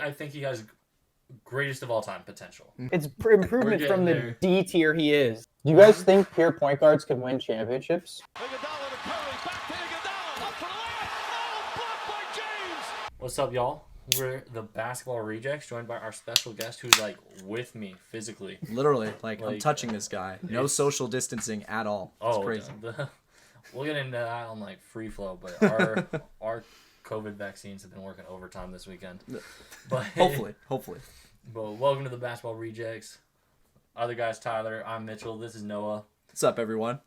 I think he has greatest of all time potential. It's improvement from the there. D tier he is. Do you guys think pure point guards can win championships? What's up, y'all? We're the Basketball Rejects, joined by our special guest who's like with me physically. Literally, I'm touching this guy. No social distancing at all. It's crazy. We'll get into that on like free flow, but our COVID vaccines have been working overtime this weekend. But hopefully. But welcome to the Basketball Rejects. Other guys, Tyler. I'm Mitchell. This is Noah. What's up, everyone?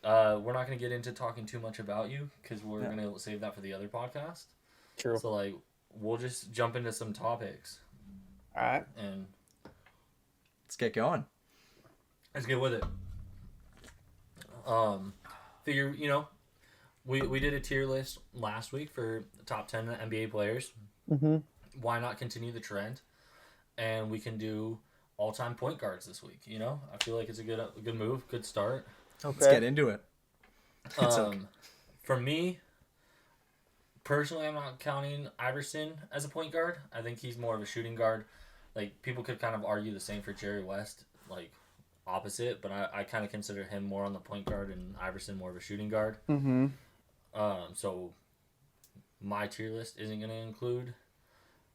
We're not going to get into talking too much about you because we're going to save that for the other podcast. True. So we'll just jump into some topics. All right. And let's get going. Let's get with it. Figure, we did a tier list last week for the top 10 NBA players. Mm-hmm. Why not continue the trend? And we can do all-time point guards this week, I feel like it's a good move, good start. Okay. Let's get into it. For me, personally, I'm not counting Iverson as a point guard. I think he's more of a shooting guard. People could kind of argue the same for Jerry West, opposite, but I kind of consider him more on the point guard and Iverson more of a shooting guard. Mm-hmm. So my tier list isn't going to include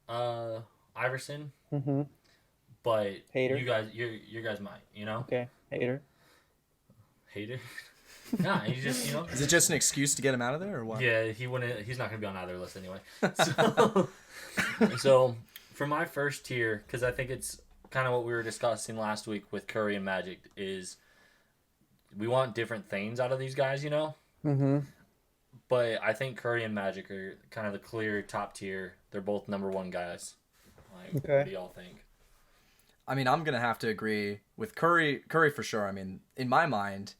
Iverson. Mm-hmm. But hater. you guys might, Okay, hater. Nah, he's just, Is it just an excuse to get him out of there or what? Yeah, he's not going to be on either list anyway. So for my first tier, because I think it's kind of what we were discussing last week with Curry and Magic, is we want different things out of these guys, Mm-hmm. But I think Curry and Magic are kind of the clear top tier. They're both number one guys. Okay. What do y'all think? I mean, I'm going to have to agree with Curry for sure. I mean, in my mind,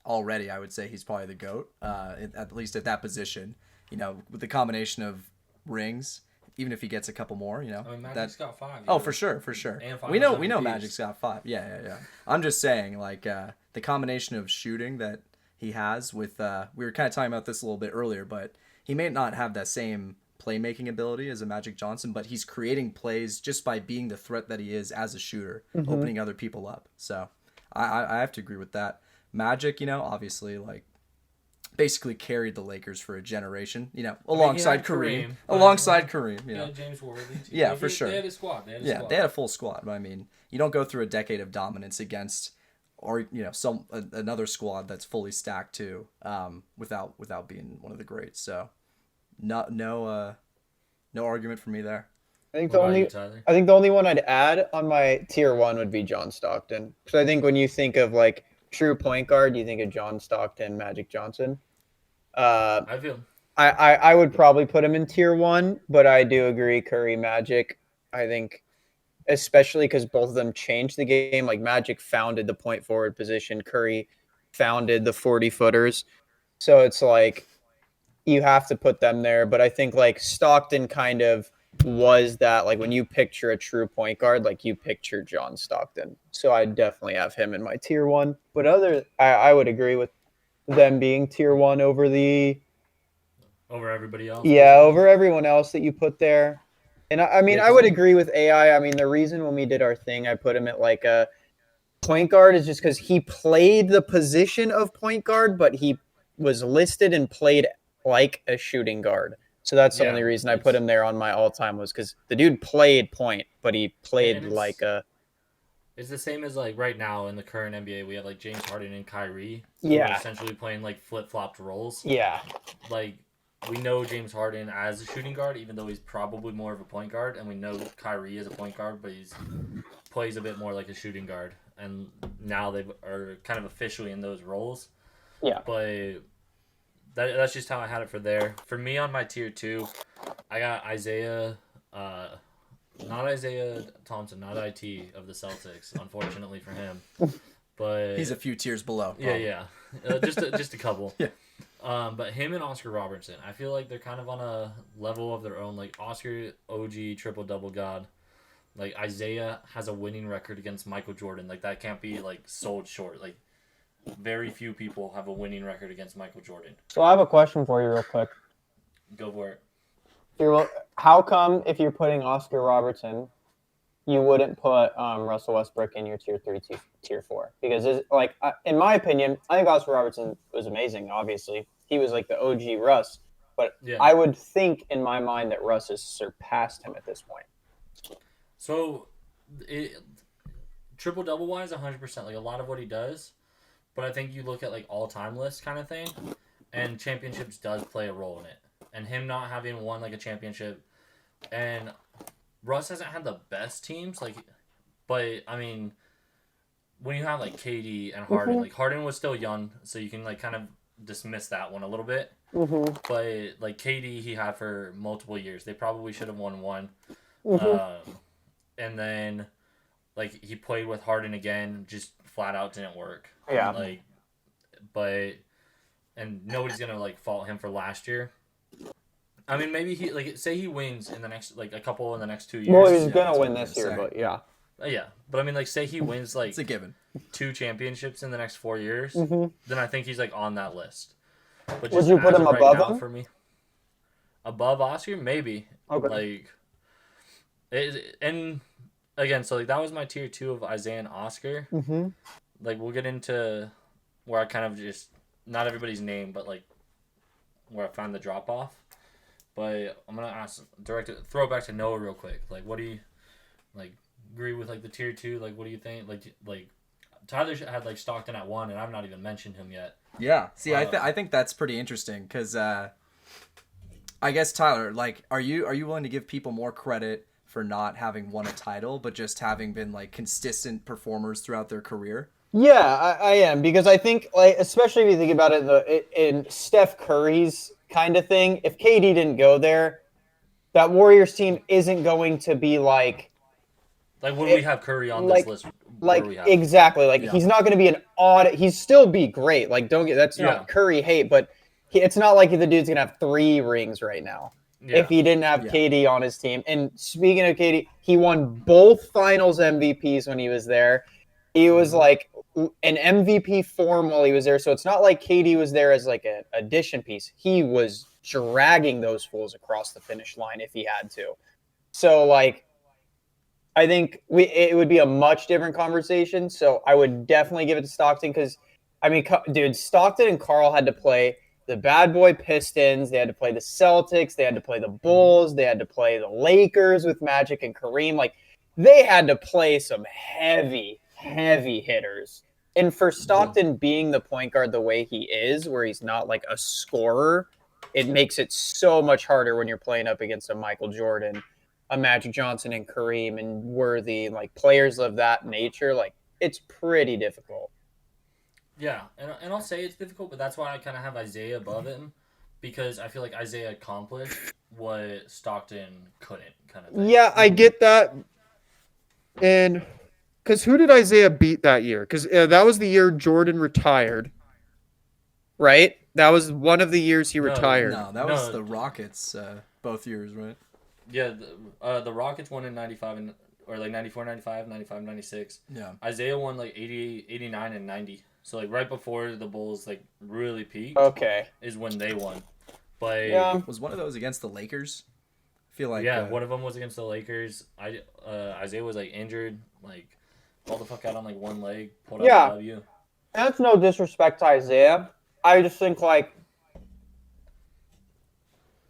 already, I would say he's probably the GOAT, at least at that position. With the combination of rings, even if he gets a couple more, I mean, Magic's got 5. Oh, for sure. And 5 we know Magic's got 5. Yeah. I'm just saying, the combination of shooting that he has with, we were kind of talking about this a little bit earlier, but he may not have that same playmaking ability as a Magic Johnson, but he's creating plays just by being the threat that he is as a shooter, opening other people up. So I have to agree with that. Magic, obviously, basically carried the Lakers for a generation, alongside Kareem. Alongside Kareem, James Worthy. Yeah, for sure. They had a squad. They had a full squad. But I mean, you don't go through a decade of dominance against, or another squad that's fully stacked too, without being one of the greats. So, no argument for me there. I think the only one I'd add on my tier 1 would be John Stockton, because I think when you think of true point guard, you think of John Stockton, Magic Johnson. I feel. I would probably put him in tier 1, but I do agree Curry, Magic. I think, especially because both of them changed the game. Magic founded the point forward position, Curry founded the 40-footers. So it's you have to put them there. But I think Stockton kind of was that, when you picture a true point guard, you picture John Stockton. So I definitely have him in my tier 1. But I would agree with them being tier 1 over everybody else. Yeah, over everyone else that you put there. And I mean, I would agree with AI. I mean, the reason when we did our thing, I put him at a point guard is just because he played the position of point guard, but he was listed and played like a shooting guard. So that's the only reason I put him there on my all-time, was because the dude played point, but he played like a... It's the same as right now in the current NBA. We have James Harden and Kyrie. Yeah. Who are essentially playing flip-flopped roles. Yeah. We know James Harden as a shooting guard, even though he's probably more of a point guard, and we know Kyrie is a point guard, but he plays a bit more like a shooting guard. And now they are kind of officially in those roles. Yeah. But that's just how I had it for there. For me on my tier 2, I got Isaiah, not Isaiah Thompson, not IT of the Celtics, unfortunately for him. But he's a few tiers below. Yeah. Just a couple. Yeah. But him and Oscar Robertson, I feel like they're kind of on a level of their own. Oscar, OG, triple-double god. Isaiah has a winning record against Michael Jordan. That can't be, sold short. Very few people have a winning record against Michael Jordan. So I have a question for you real quick. Go for it. How come if you're putting Oscar Robertson, you wouldn't put Russell Westbrook in your tier 3, tier 4? Because in my opinion, I think Oscar Robertson was amazing. Obviously, he was like the OG Russ, but Yeah. I would think in my mind that Russ has surpassed him at this point. So, triple double wise, 100%. Like a lot of what he does, but I think you look at like all time lists kind of thing, and championships does play a role in it. And him not having won like a championship, and Russ hasn't had the best teams, like, but I mean, when you have like KD and Harden, like Harden was still young, so you can like kind of dismiss that one a little bit. But like KD, he had for multiple years. They probably should have won one. And then like he played with Harden again, just flat out didn't work. Yeah. Like, and nobody's gonna like fault him for last year. I mean, maybe he like say he wins in the next like a couple in the next 2 years. Well, he's gonna win this year, but yeah. Yeah, but I mean, like say he wins like It's a given. 2 championships in the next 4 years, then I think he's like on that list. But Would you put him above him? For me, above Oscar, maybe. Okay. And again, so like that was my tier 2 of Isaiah and Oscar. Like we'll get into where I kind of just not everybody's name, but like where I found the drop off. But I'm gonna throw it back to Noah real quick. Like, what do you like? Agree with like the tier 2? Like, what do you think? Like Tyler had like Stockton at 1, and I've not even mentioned him yet. Yeah. See, I think that's pretty interesting because I guess Tyler, like, are you willing to give people more credit for not having won a title, but just having been like consistent performers throughout their career? Yeah, I am, because I think, like, especially if you think about it in Steph Curry's kind of thing, if KD didn't go there, that Warriors team isn't going to be like would we have Curry on this list? Exactly. Like he's not going to be an odd. He'd still be great. Like that's not Curry hate, but it's not like the dude's going to have 3 rings right now. Yeah. If he didn't have KD on his team. And speaking of KD, he won both Finals MVPs when he was there. He was like an MVP form while he was there. So it's not like KD was there as like an addition piece. He was dragging those fools across the finish line if he had to. So like, I think it would be a much different conversation. So I would definitely give it to Stockton because, I mean, dude, Stockton and Carl had to play the bad boy Pistons. They had to play the Celtics. They had to play the Bulls. They had to play the Lakers with Magic and Kareem. Like, they had to play some heavy hitters. And for Stockton being the point guard the way he is, where he's not like a scorer, it makes it so much harder when you're playing up against a Michael Jordan, a Magic Johnson and Kareem and Worthy, like players of that nature. Like, it's pretty difficult. Yeah, and I'll say it's difficult, but that's why I kind of have Isaiah above him, because I feel like Isaiah accomplished what Stockton couldn't, kind of thing. Yeah, I get that. And because who did Isaiah beat that year? Because that was the year Jordan retired, right? That was one of the years he retired. No, that was the Rockets both years, right? Yeah, the Rockets won in 95 or like 94, 95, 95, 96. Yeah. Isaiah won like 80, 89, and 90. So like right before the Bulls like really peaked. Okay. Is when they won. But was one of those against the Lakers? I feel like one of them was against the Lakers. Isaiah was like injured, like fall the fuck out on like one leg, pulled out a W. That's no disrespect to Isaiah. I just think like,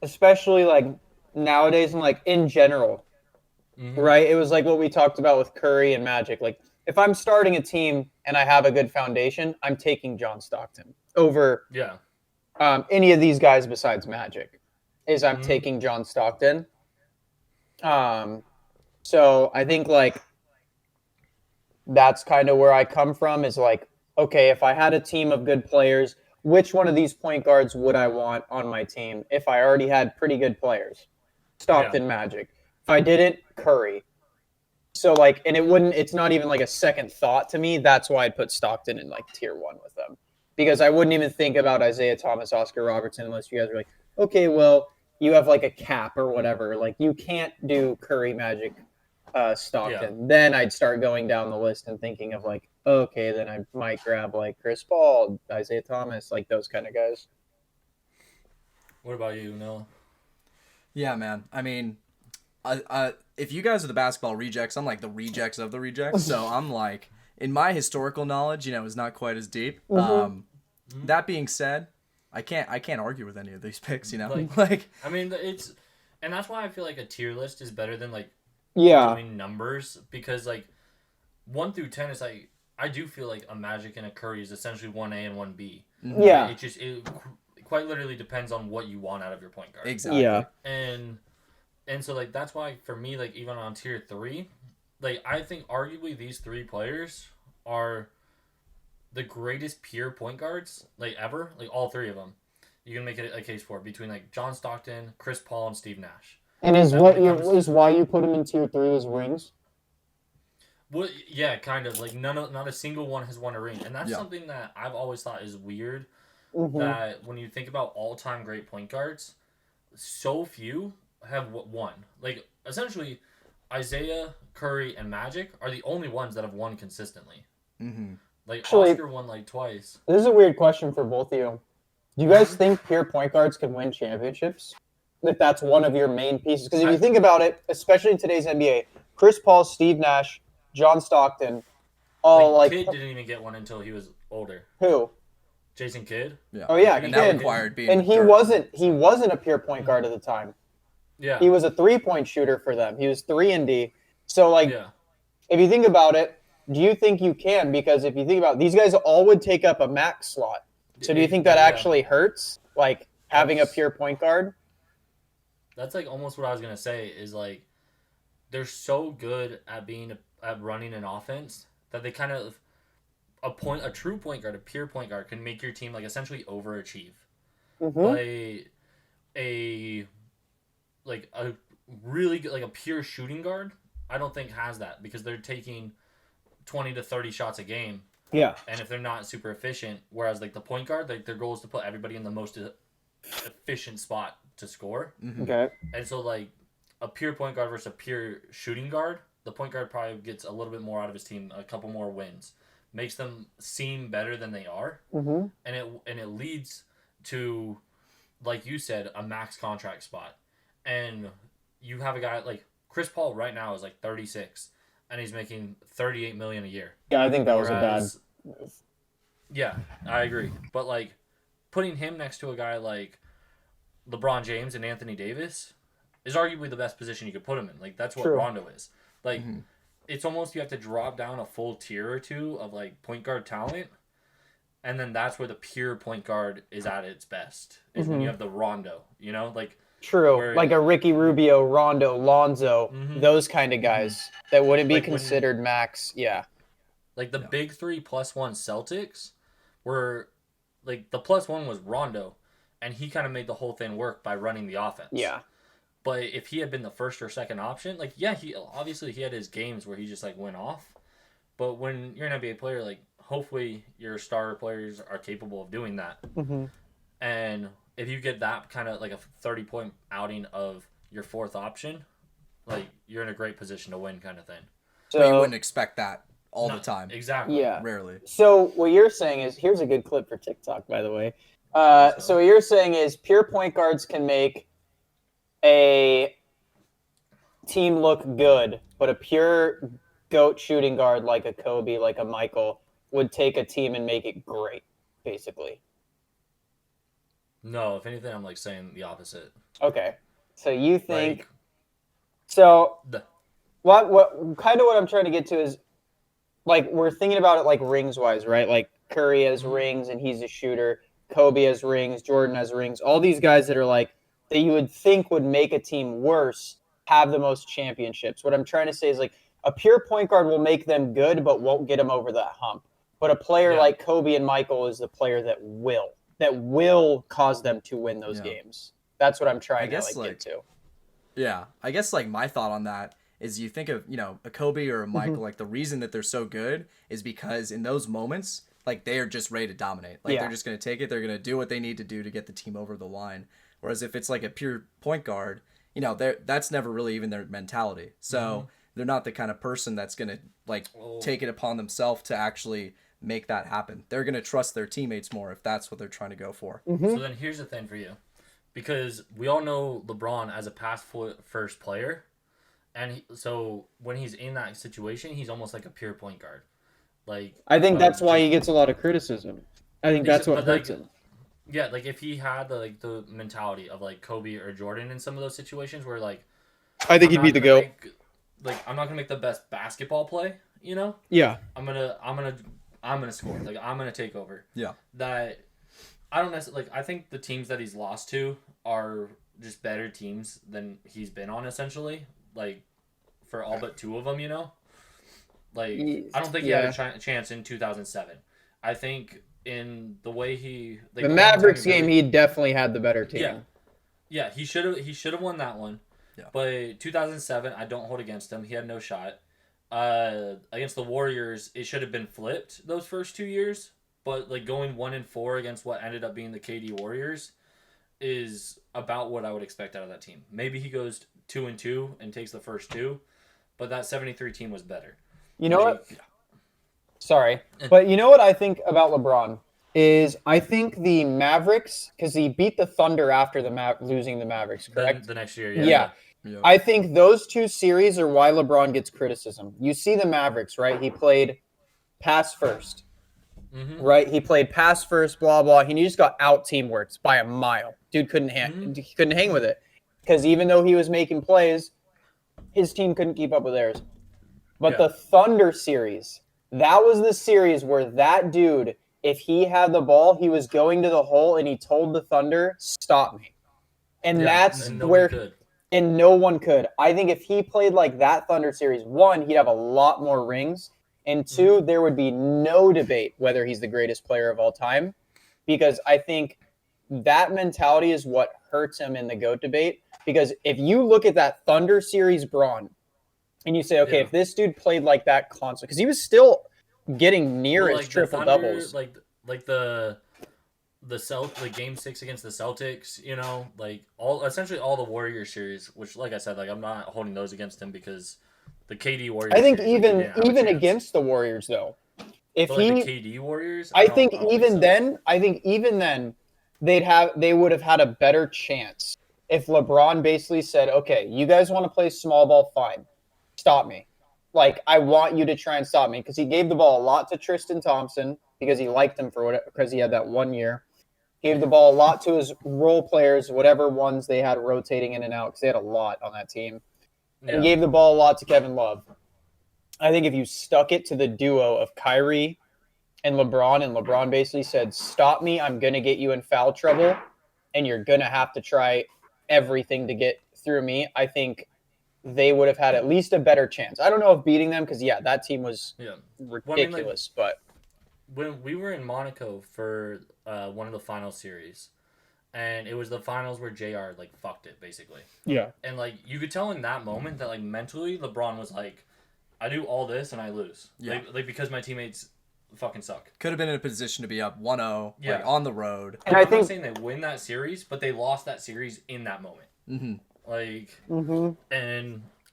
especially like nowadays and like in general, right? It was like what we talked about with Curry and Magic. Like if I'm starting a team and I have a good foundation, I'm taking John Stockton over any of these guys besides Magic. I'm taking John Stockton. So I think like that's kind of where I come from is like, okay, if I had a team of good players, which one of these point guards would I want on my team if I already had pretty good players? Stockton, Magic. If I didn't, Curry. So like, and it's not even like a second thought to me. That's why I'd put Stockton in like tier 1 with them, because I wouldn't even think about Isaiah Thomas, Oscar Robertson, unless you guys were like, okay, well, you have like a cap or whatever. Like you can't do Curry, Magic, Stockton. Yeah. Then I'd start going down the list and thinking of like, okay, then I might grab like Chris Paul, Isaiah Thomas, like those kind of guys. What about you, Noah? Yeah, man. I mean, if you guys are the basketball rejects, I'm like the rejects of the rejects. So I'm like, in my historical knowledge, is not quite as deep. That being said, I can't argue with any of these picks. Like, I mean, and that's why I feel like a tier list is better than like Yeah. doing numbers, because like 1 through 10 is like, I do feel like a Magic and a Curry is essentially 1A and 1B. Yeah. It quite literally depends on what you want out of your point guard. Exactly. Yeah. And so like that's why for me, like even on tier 3, like I think arguably these 3 players are the greatest pure point guards like ever. Like all 3 of them, you can make it a case for between like John Stockton, Chris Paul, and Steve Nash. And is why you put him in tier 3 is rings? Well, yeah, kind of like not a single one has won a ring, and that's something that I've always thought is weird. That when you think about all-time great point guards, so few have won. Like essentially, Isaiah, Curry, and Magic are the only ones that have won consistently. Like Actually, Oscar won like twice. This is a weird question for both of you. Do you guys think pure point guards can win championships? If that's one of your main pieces? Because if you think about it, especially in today's NBA, Chris Paul, Steve Nash, John Stockton, all like Kidd didn't even get one until he was older. Who? Jason Kidd. Yeah. Oh yeah, and he that did. required being. And he wasn't a pure point guard at the time. Yeah. He was a 3-point shooter for them. He was 3-and-D. So like, Yeah. if you think about it, do you think you can? Because if you think about it, these guys all would take up a max slot. So do you think that actually hurts? Like having a pure point guard? That's like almost what I was gonna say. Is like they're so good at at running an offense that they kind of a true point guard, a pure point guard, can make your team like essentially overachieve. Like a really good, like a pure shooting guard, I don't think has that, because they're taking 20 to 30 shots a game. Yeah. And if they're not super efficient, whereas like the point guard, like their goal is to put everybody in the most efficient spot to score. Okay. And so like a pure point guard versus a pure shooting guard, the point guard probably gets a little bit more out of his team, a couple more wins, makes them seem better than they are, and it leads to, like you said, a max contract spot. And you have a guy like Chris Paul right now is like 36, and he's making $38 million a year. Yeah, I think that was a bad move. Yeah, I agree. But like putting him next to a guy like LeBron James and Anthony Davis is arguably the best position you could put him in. Like that's what Rondo is. Like it's almost, you have to drop down a full tier or two of like point guard talent, and then that's where the pure point guard is at its best. Is when you have the Rondo, like. True, like a Ricky Rubio, Rondo, Lonzo, those kind of guys that wouldn't be considered max. Yeah. Like the big 3 +1 Celtics were like the +1 was Rondo, and he kind of made the whole thing work by running the offense. Yeah. But if he had been the first or second option, like he had his games where he just like went off. But when you're an NBA player, like hopefully your star players are capable of doing that. And if you get that kind of like a 30-point outing of your fourth option, like you're in a great position to win, kind of thing. So but you wouldn't expect that all the time. Exactly. Yeah. Rarely. So what you're saying is, here's a good clip for TikTok, by the way. So what you're saying is pure point guards can make a team look good, but a pure GOAT shooting guard like a Kobe, like a Michael, would take a team and make it great, basically. No, if anything, I'm like saying the opposite. Okay. So you think... Like, so what kind of what I'm trying to get to is, like, we're thinking about it like rings-wise, right? Like Curry has rings and he's a shooter. Kobe has rings. Jordan has rings. All these guys that are like, that you would think would make a team worse have the most championships. What I'm trying to say is, like, a pure point guard will make them good but won't get them over that hump. But a player like Kobe and Michael is the player that will cause them to win those games. That's what I'm trying to get to. Yeah. I guess like my thought on that is, you think of, a Kobe or a Michael, like the reason that they're so good is because in those moments, like they are just ready to dominate. Like they're just going to take it. They're going to do what they need to do to get the team over the line. Whereas if it's like a pure point guard, that's never really even their mentality. So they're not the kind of person that's going to like take it upon themselves to actually make that happen. They're going to trust their teammates more if that's what they're trying to go for. So then here's the thing for you. because we all know LeBron as a first player, and so when he's in that situation, he's almost like a pure point guard. Like I think that's why he gets a lot of criticism. I think that's what but, hurts like, him. Yeah, like if he had the mentality of like Kobe or Jordan in some of those situations where like I think he'd be the GOAT. I'm not gonna make the best basketball play, you know? Yeah. I'm gonna score. Like I'm gonna take over. Yeah. That I don't necessarily I think the teams that he's lost to are just better teams than he's been on essentially. Like for all but two of them, you know? Like I don't think he had a chance in 2007. I think in the way the Mavericks game, he definitely had the better team. Yeah, he should have won that one. Yeah. But 2007, I don't hold against him. He had no shot. Against the Warriors, it should have been flipped those first 2 years. But like going 1-4 against what ended up being the KD Warriors is about what I would expect out of that team. Maybe he goes 2-2 and takes the first two, but that 73 team was better. You know what? Sorry. But you know what I think about LeBron is I think the Mavericks, because he beat the Thunder after losing the Mavericks, correct? The next year, Yeah. I think those two series are why LeBron gets criticism. You see the Mavericks, right? He played pass first, right? He played pass first, blah, blah. He just got out teamworked by a mile. Dude couldn't hang with it. Because even though he was making plays, his team couldn't keep up with theirs. But the Thunder series, that was the series where that dude, if he had the ball, he was going to the hole and he told the Thunder, stop me. And that's where... And no one could. I think if he played like that Thunder series, one, he'd have a lot more rings. And two, there would be no debate whether he's the greatest player of all time. Because I think that mentality is what hurts him in the GOAT debate. Because if you look at that Thunder series Braun, and you say, okay, if this dude played like that constantly, because he was still getting near his triple-doubles. Like the game 6 against the Celtics, you know, like essentially all the Warriors series, which like I said, like I'm not holding those against him because the KD Warriors. I think even against the Warriors though, the KD Warriors, I think even then they would have had a better chance if LeBron basically said, okay, you guys want to play small ball, fine, stop me. Like I want you to try and stop me because he gave the ball a lot to Tristan Thompson because he liked him because he had that 1 year. Gave the ball a lot to his role players, whatever ones they had rotating in and out, because they had a lot on that team. And gave the ball a lot to Kevin Love. I think if you stuck it to the duo of Kyrie and LeBron basically said, stop me, I'm going to get you in foul trouble, and you're going to have to try everything to get through me, I think they would have had at least a better chance. I don't know if beating them, because, that team was ridiculous, but... When we were in Monaco for one of the final series, and it was the finals where JR like fucked it basically. Yeah. And like you could tell in that moment that like mentally LeBron was like, I do all this and I lose. Yeah. Like because my teammates fucking suck. Could have been in a position to be up 1-0 like on the road. And I'm not saying they win that series, but they lost that series in that moment. And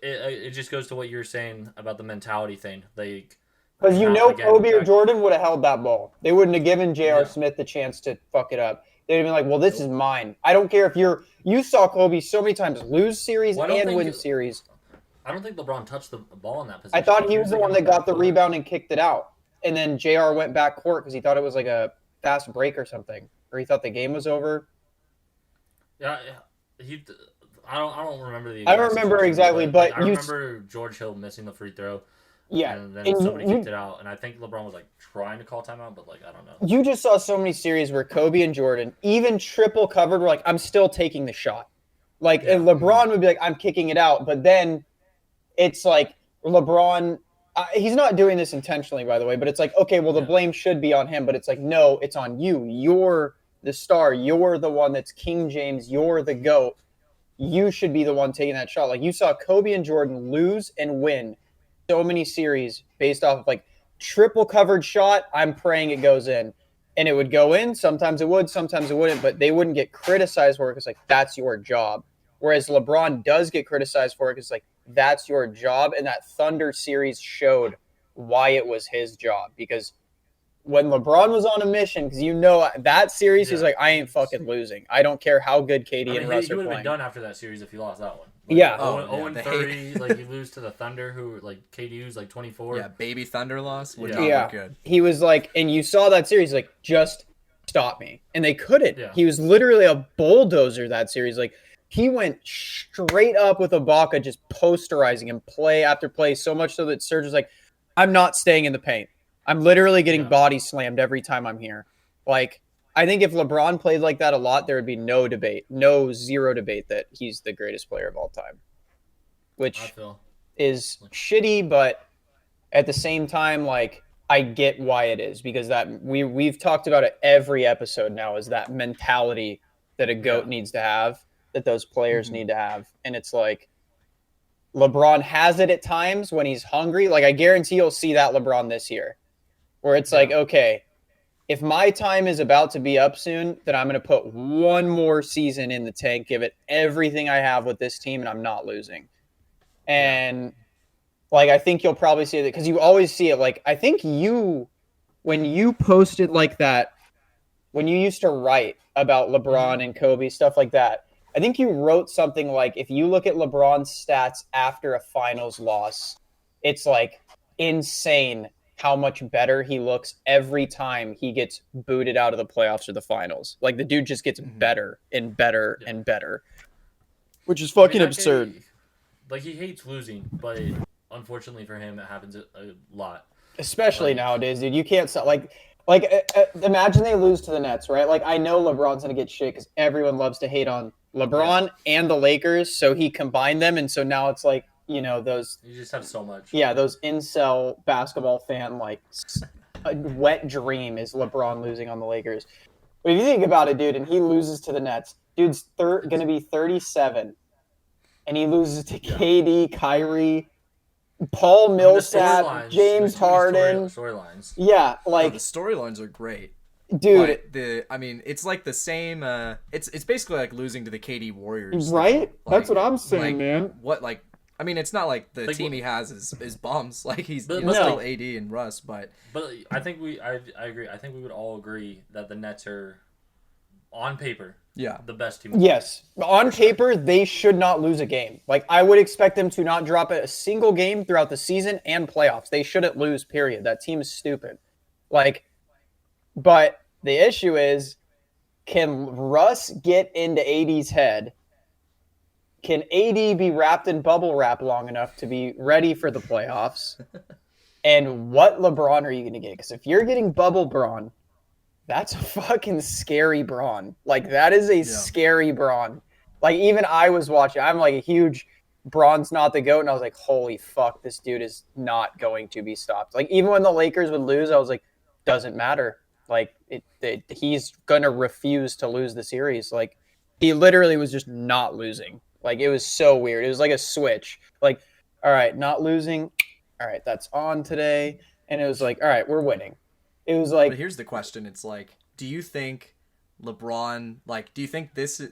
it just goes to what you're saying about the mentality thing, like. Because Kobe or Jordan would have held that ball. They wouldn't have given J.R. Smith the chance to fuck it up. They'd have been like, well, this is mine. I don't care if you saw Kobe so many times lose series and win series. I don't think LeBron touched the ball in that position. I thought he was the one that got the rebound and kicked it out. And then J.R. went back court because he thought it was like a fast break or something. Or he thought the game was over. Yeah, I don't remember the. I don't remember exactly, but I remember George Hill missing the free throw. Yeah, and then somebody kicked it out, and I think LeBron was like trying to call timeout, but like I don't know. You just saw so many series where Kobe and Jordan, even triple covered, were like, "I'm still taking the shot." Like LeBron would be like, "I'm kicking it out," but then it's like LeBron. He's not doing this intentionally, by the way, but it's like, okay, well, the blame should be on him, but it's like, no, it's on you. You're the star. You're the one that's King James. You're the GOAT. You should be the one taking that shot. Like you saw Kobe and Jordan lose and win so many series based off of like triple covered shot. I'm praying it goes in, and it would go in. Sometimes it would, sometimes it wouldn't, but they wouldn't get criticized for it because like that's your job. Whereas LeBron does get criticized for it because like that's your job. And that Thunder series showed why it was his job because when LeBron was on a mission, because that series, he's Yeah. like, I ain't fucking losing. I don't care how good KD and Russ he are would have been playing. done after that series if he lost that one. Yeah. 0-30, like you lose to the Thunder, who like KD was like 24. Yeah, baby Thunder loss would Yeah. not Yeah, look good. he was like, and you saw that series, like, just stop me, and they couldn't. Yeah. He was literally a bulldozer that series. Like, he went straight up with Ibaka, just posterizing him play after play, so much so that Serge was like, I'm not staying in the paint. I'm literally getting body slammed every time I'm here. Like, I think if LeBron played like that a lot, there would be zero debate that he's the greatest player of all time, which is shitty, but at the same time, like, I get why it is, because that we've talked about it every episode now, is that mentality that a GOAT needs to have, that those players need to have. And it's like, LeBron has it at times when he's hungry. Like, I guarantee you'll see that LeBron this year, where it's like, okay, if my time is about to be up soon, then I'm going to put one more season in the tank, give it everything I have with this team, and I'm not losing. And like, I think you'll probably see that, because you always see it. Like, I think when you posted like that, when you used to write about LeBron and Kobe, stuff like that, I think you wrote something like, if you look at LeBron's stats after a finals loss, it's like insane how much better he looks every time he gets booted out of the playoffs or the finals. Like, the dude just gets better and better and better, which is fucking absurd. Like, he hates losing, but unfortunately for him, it happens a lot. Especially nowadays, dude. You can't stop. Like, imagine they lose to the Nets, right? Like, I know LeBron's going to get shit because everyone loves to hate on LeBron and the Lakers, so he combined them, and so now it's like, you know, those... You just have so much. Yeah, those incel basketball fan, like, a wet dream is LeBron losing on the Lakers. But if you think about it, dude, and he loses to the Nets, dude's going to be 37, and he loses to KD, Kyrie, Paul Millsap, James Harden. Storylines. Yeah, like... the storylines are great. Dude, it's like the same. It's basically like losing to the KD Warriors, right? Like, that's what I'm saying, man. I mean, it's not like the team he has is bums. Like, he's still AD and Russ, but I think I agree. I think we would all agree that the Nets are, on paper, the best team. Yes, on paper they should not lose a game. Like, I would expect them to not drop a single game throughout the season and playoffs. They shouldn't lose. Period. That team is stupid. Like. But the issue is, can Russ get into AD's head? Can AD be wrapped in bubble wrap long enough to be ready for the playoffs? And what LeBron are you going to get? Because if you're getting bubble Braun, that's a fucking scary Braun. Like, that is a scary Braun. Like, even I was watching. I'm like a huge Braun's not the GOAT. And I was like, holy fuck, this dude is not going to be stopped. Like, even when the Lakers would lose, I was like, doesn't matter. Like, he's going to refuse to lose the series. Like, he literally was just not losing. Like, it was so weird. It was like a switch. Like, all right, not losing. All right, that's on today. And it was like, all right, we're winning. It was like... But here's the question. It's like, do you think LeBron, like, do you think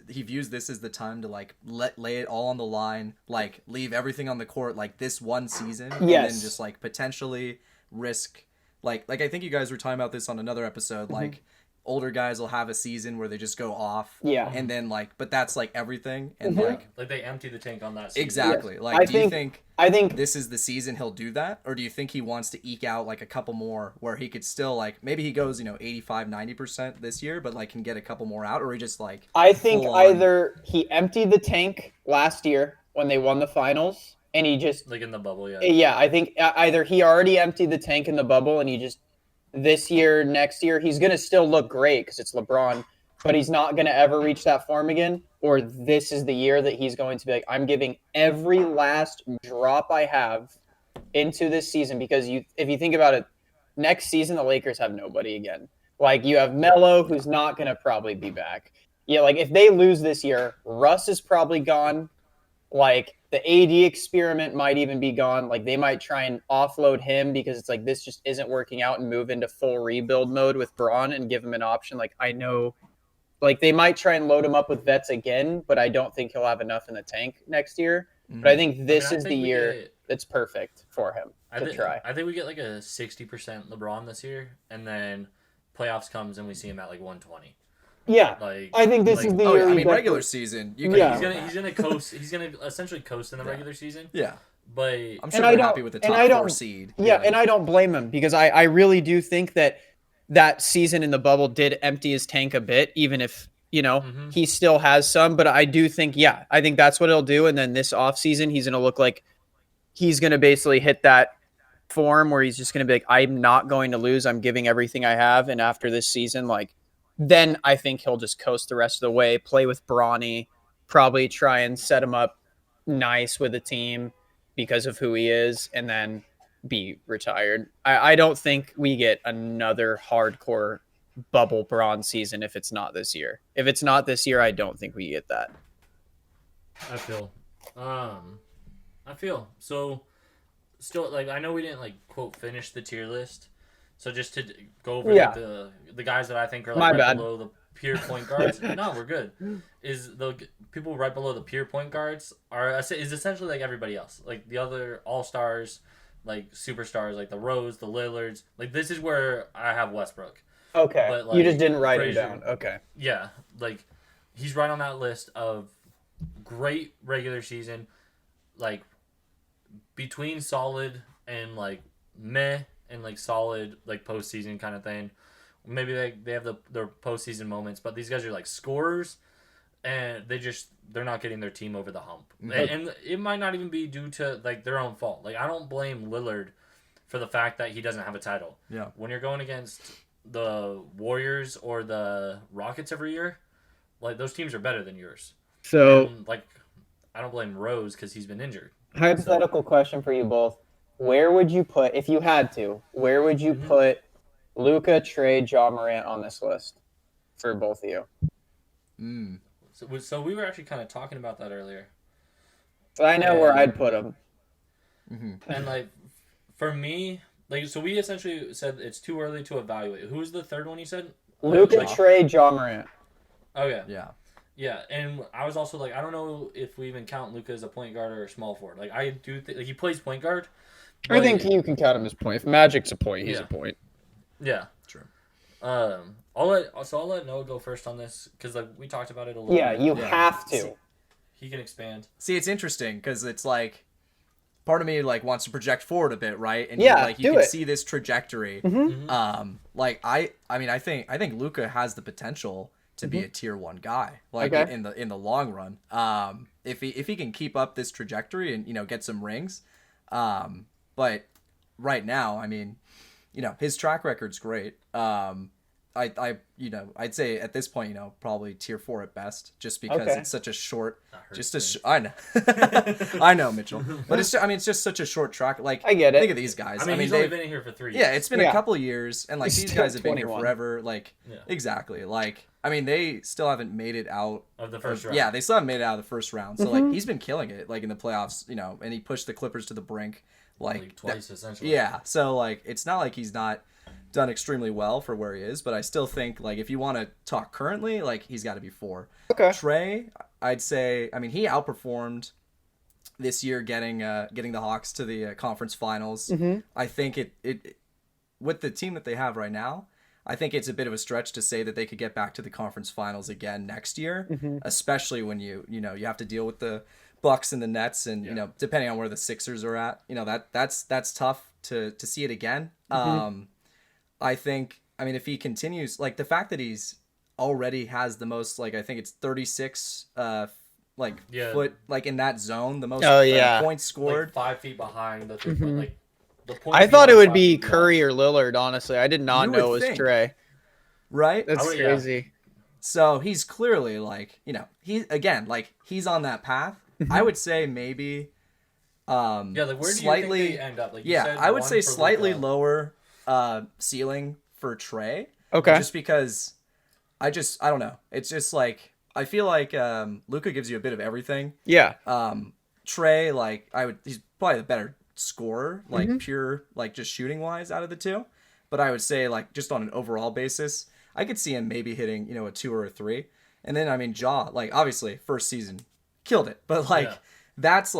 he views this as the time to, like, lay it all on the line, like, leave everything on the court, like, this one season? Yes. And then just, like, potentially risk... Like I think you guys were talking about this on another episode. Like, older guys will have a season where they just go off. Yeah. And then, like, but that's like everything. And like they empty the tank on that season. Exactly. Yes. Like, I think this is the season he'll do that? Or do you think he wants to eke out like a couple more where he could still, like, maybe he goes, 85-90% this year, but like can get a couple more out, or he just like... I think either he emptied the tank last year when they won the finals, and he just... Like in the bubble, yeah. Yeah, I think either he already emptied the tank in the bubble, and he just... This year, next year, he's going to still look great because it's LeBron, but he's not going to ever reach that form again. Or this is the year that he's going to be like, I'm giving every last drop I have into this season, because if you think about it, next season, the Lakers have nobody again. Like, you have Melo, who's not going to probably be back. Yeah, like, if they lose this year, Russ is probably gone. Like, the AD experiment might even be gone. Like, they might try and offload him because it's like, this just isn't working out, and move into full rebuild mode with Braun and give him an option. Like, I know, like, they might try and load him up with vets again, but I don't think he'll have enough in the tank next year. But I think this is the year. it's perfect for him to try. I think we get like a 60% LeBron this year, and then playoffs comes and we see him at like 120. Yeah, Like I think this is the year. I he mean, regular season, you can. Yeah. he's gonna coast. He's gonna essentially coast in the regular season. Yeah, But I'm sure they're happy with the top 4 seed. Yeah, and I don't blame him because I really do think that season in the bubble did empty his tank a bit, even if, he still has some. But I do think, I think that's what he'll do. And then this offseason, he's going to look like he's going to basically hit that form where he's just going to be like, I'm not going to lose. I'm giving everything I have. And after this season, then I think he'll just coast the rest of the way, play with Bronny, probably try and set him up nice with the team because of who he is, and then be retired. I don't think we get another hardcore bubble bronze season if it's not this year. If it's not this year, I don't think we get that. I feel so. Still, I know we didn't quote finish the tier list. So just to go over the guys that I think are below the pure point guards. No, we're good. Is the people right below the pure point guards is essentially like everybody else, like the other all-stars, like superstars, like the Rose, the Lillards. Like this is where I have Westbrook. Okay, but, you just didn't write him down. Okay. Yeah, he's right on that list of great regular season, between solid and meh. And solid postseason kind of thing. Maybe they have their postseason moments, but these guys are scorers, and they're not getting their team over the hump. Mm-hmm. And it might not even be due to their own fault. I don't blame Lillard for the fact that he doesn't have a title. Yeah. When you're going against the Warriors or the Rockets every year, those teams are better than yours. So and, I don't blame Rose because he's been injured. Hypothetical question for you both. Where would you put, if you had to, put Luka, Trey, Ja Morant on this list for both of you? So we were actually kind of talking about that earlier. So I know where I'd put them. Mm-hmm. And for me, so we essentially said it's too early to evaluate. Who's the third one you said? Luka, Trey, Ja Morant. Oh yeah. Yeah. Yeah, and I was also I don't know if we even count Luka as a point guard or a small forward. I do think he plays point guard. I think you can count him as point. If Magic's a point, he's a point. Yeah, true. I'll let Noah go first on this because we talked about it a little. Yeah, bit. you have to. He can expand. See, it's interesting because it's part of me wants to project forward a bit, right? And you can see this trajectory. Mm-hmm. I think Luka has the potential to be a tier 1 guy, in the long run. If he can keep up this trajectory and get some rings, but right now, his track record's great. I'd say at this point, probably tier 4 at best, just because it's such a short, I know, I know, Mitchell, but it's just such a short track. I get it. Think of these guys. He's only been in here for 3 years. Yeah, it's been a couple of years, and these guys have been here 21. forever. Exactly. They still haven't made it out of the first round. Yeah, they still haven't made it out of the first round. So he's been killing it in the playoffs, and he pushed the Clippers to the brink twice essentially. Yeah, so it's not like he's not done extremely well for where he is, but I still think if you want to talk currently, he's got to be 4. Okay. Trey, I'd say, he outperformed this year getting the Hawks to the conference finals. Mm-hmm. I think it with the team that they have right now, I think it's a bit of a stretch to say that they could get back to the conference finals again next year, especially when you have to deal with the Bucks and the Nets, and depending on where the Sixers are at, that's tough to see it again. I think, if he continues, the fact that he's already has the most, I think it's 36 foot, in that zone, the most points scored. 5 feet behind the 3 point, the point. I thought it would be Curry or Lillard, honestly. I did not know it was Trey. Right? That's crazy. So he's clearly he's on that path. I would say maybe where do you think they end up? I would say slightly lower ceiling for Trey. Okay. Just because I don't know. It's just I feel like Luka gives you a bit of everything. Yeah. Trey, he's probably the better scorer, pure, just shooting wise out of the two. But I would say just on an overall basis, I could see him maybe hitting, a 2 or a 3. And then, Ja, obviously first season killed it, but that's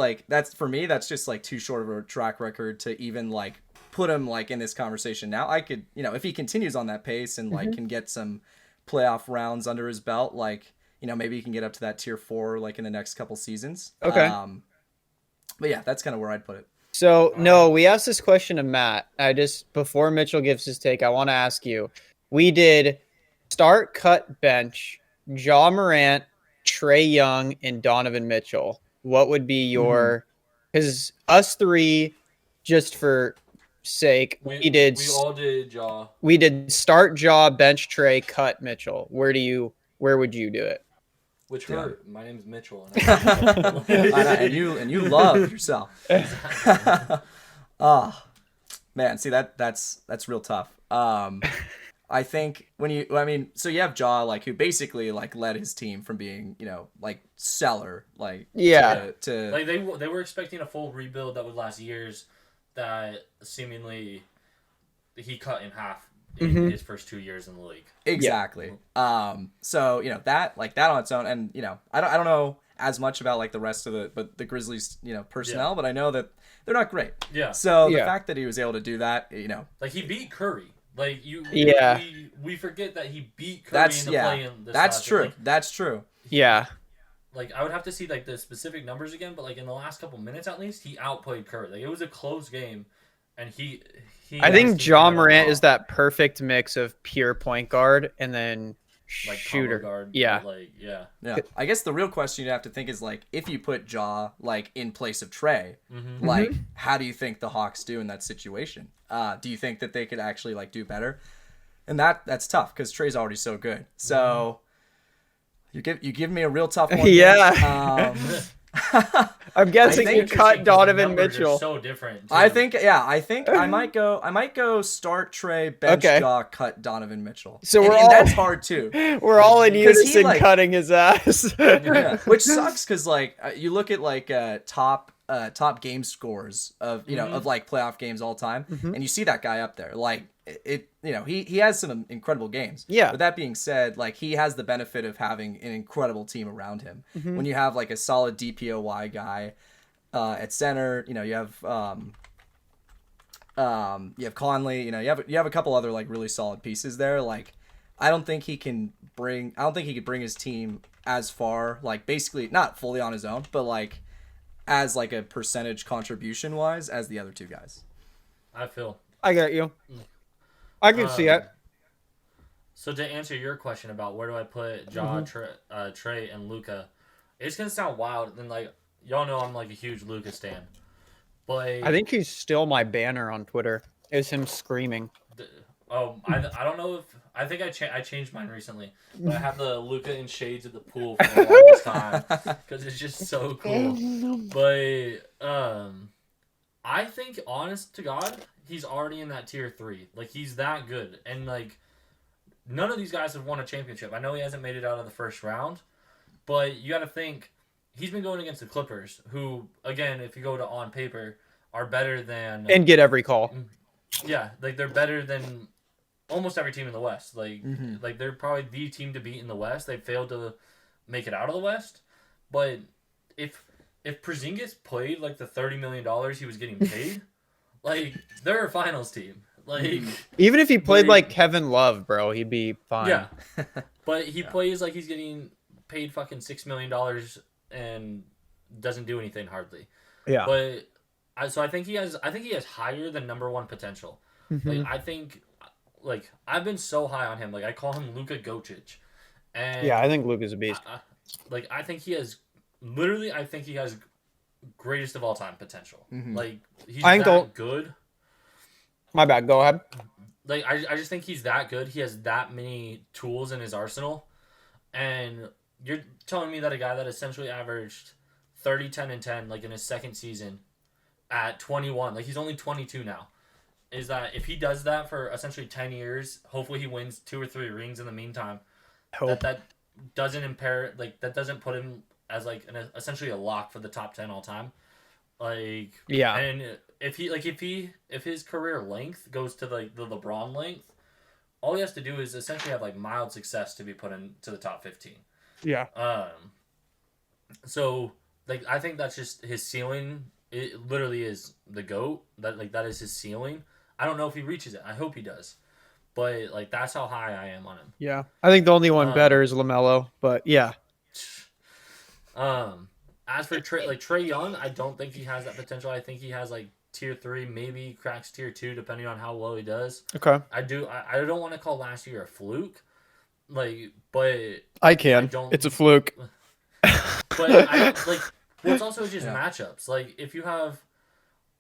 for me, that's just like too short of a track record to even like put him like in this conversation now. I could, if he continues on that pace and like can get some playoff rounds under his belt, like, maybe he can get up to that tier 4 like in the next couple seasons. Okay. But yeah, that's kind of where I'd put it. So, no, we asked this question to Matt. Before Mitchell gives his take, I want to ask you. We did start, cut, bench, Ja Morant, Trey Young, and Donovan Mitchell. What would be your, because us three, just for sake, we all did Ja. We did start Ja, bench Trey, cut Mitchell. Where would you do it? Which hurt. My name's Mitchell. And you love yourself. Oh, man. See, that's real tough. I think so you have Ja, like, who basically like led his team from being, like stellar, like, to like they were expecting a full rebuild that would last years, that seemingly he cut in half in his first 2 years in the league. Exactly. Yeah. So, that on its own, and, I don't know as much about like the rest of the Grizzlies, personnel, but I know that they're not great. Yeah. So the fact that he was able to do that, like he beat Curry. Like we forget that he beat Curry in the play-in. That's true. Like, that's true. Yeah. Like, I would have to see like the specific numbers again, but like in the last couple minutes at least, he outplayed Curry. Like, it was a close game, and he I think Ja Morant is that perfect mix of pure point guard and then like shooter guard. Yeah. Like, yeah. I guess the real question you have to think is like, if you put Ja like in place of Trey, like how do you think the Hawks do in that situation? Do you think that they could actually like do better? And that's tough because Trey's already so good. So you give me a real tough one. Yeah. I'm guessing you cut Donovan Mitchell. So different. Too. I think I might go start Trey, bench Ja, cut Donovan Mitchell. So and that's hard too. We're all in unison cutting his ass. Which sucks because like you look at like top game scores of of like playoff games all time, and you see that guy up there. Like he has some incredible games. Yeah. But that being said, like he has the benefit of having an incredible team around him. When you have like a solid DPOY guy at center, you have Conley, you have a couple other like really solid pieces there. Like I don't think he could bring his team as far, like basically not fully on his own, but like as like a percentage contribution wise as the other two guys. I got you. I can see it. So to answer your question about where do I put Ja, Trey, and Luka, it's gonna sound wild. And like y'all know, I'm like a huge Luka stan, but I think he's still my banner on Twitter. It's him screaming. I don't know if I think I changed mine recently, but I have the Luka in shades of the pool for the longest time because it's just so cool. But I think, honest to God, he's already in that tier 3. Like, he's that good. And, like, none of these guys have won a championship. I know he hasn't made it out of the first round, but you got to think, he's been going against the Clippers, who, again, if you go to on paper, are better than... And get every call. Yeah, like, they're better than almost every team in the West. Like, like they're probably the team to beat in the West. They failed to make it out of the West. But if Porzingis played like the $30 million he was getting paid, like they're a finals team. Like even if he played like Kevin Love, bro, he'd be fine. Yeah, but he plays like he's getting paid fucking $6 million and doesn't do anything hardly. Yeah, but I think he has higher than number 1 potential. Like I think, like I've been so high on him. Like I call him Luka Gočić, and yeah, I think Luka's a beast. I think he has. Literally, I think he has greatest of all time potential. Like he's that good. My bad. Go ahead. Like I just think he's that good. He has that many tools in his arsenal, and you're telling me that a guy that essentially averaged 30, 10, and 10 like in his second season at 21, like he's only 22 now, is that if he does that for essentially 10 years, hopefully he wins 2 or 3 rings in the meantime. That doesn't impair, like that doesn't put him as like essentially a lock for the top 10 all time. Like yeah, and if his career length goes to like the LeBron length, all he has to do is essentially have like mild success to be put into the top 15. Yeah. So like I think that's just his ceiling. It literally is the GOAT. That is his ceiling. I don't know if he reaches it. I hope he does. But like that's how high I am on him. Yeah. I think the only one better is LaMelo, but yeah. As for Trey Young, I don't think he has that potential. I think he has like tier 3, maybe cracks tier 2, depending on how well he does. Okay. I don't want to call last year a fluke, like, but I can. It's a fluke. But what's also just matchups. Like if you have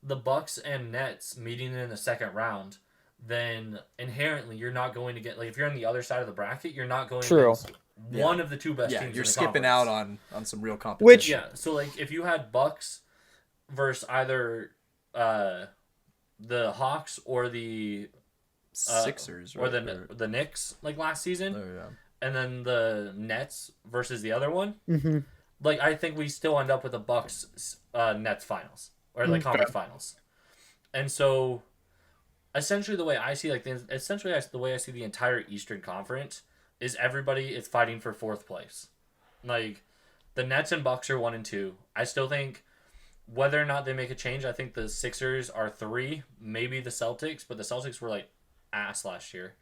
the Bucks and Nets meeting in the second round, then inherently you're not going to get, like, if you're on the other side of the bracket, you're not going against one of the two best teams. You're in the skipping conference. out on some real competition. So like if you had Bucks versus either the Hawks or the Sixers, or the Knicks, like last season, and then the Nets versus the other one, like I think we still end up with the Bucks Nets finals or like conference finals. And so essentially the way I see the way I see the entire Eastern Conference is everybody is fighting for fourth place. Like the Nets and Bucks are 1 and 2. I still think whether or not they make a change, I think the Sixers are 3, maybe the Celtics, but the Celtics were like ass last year.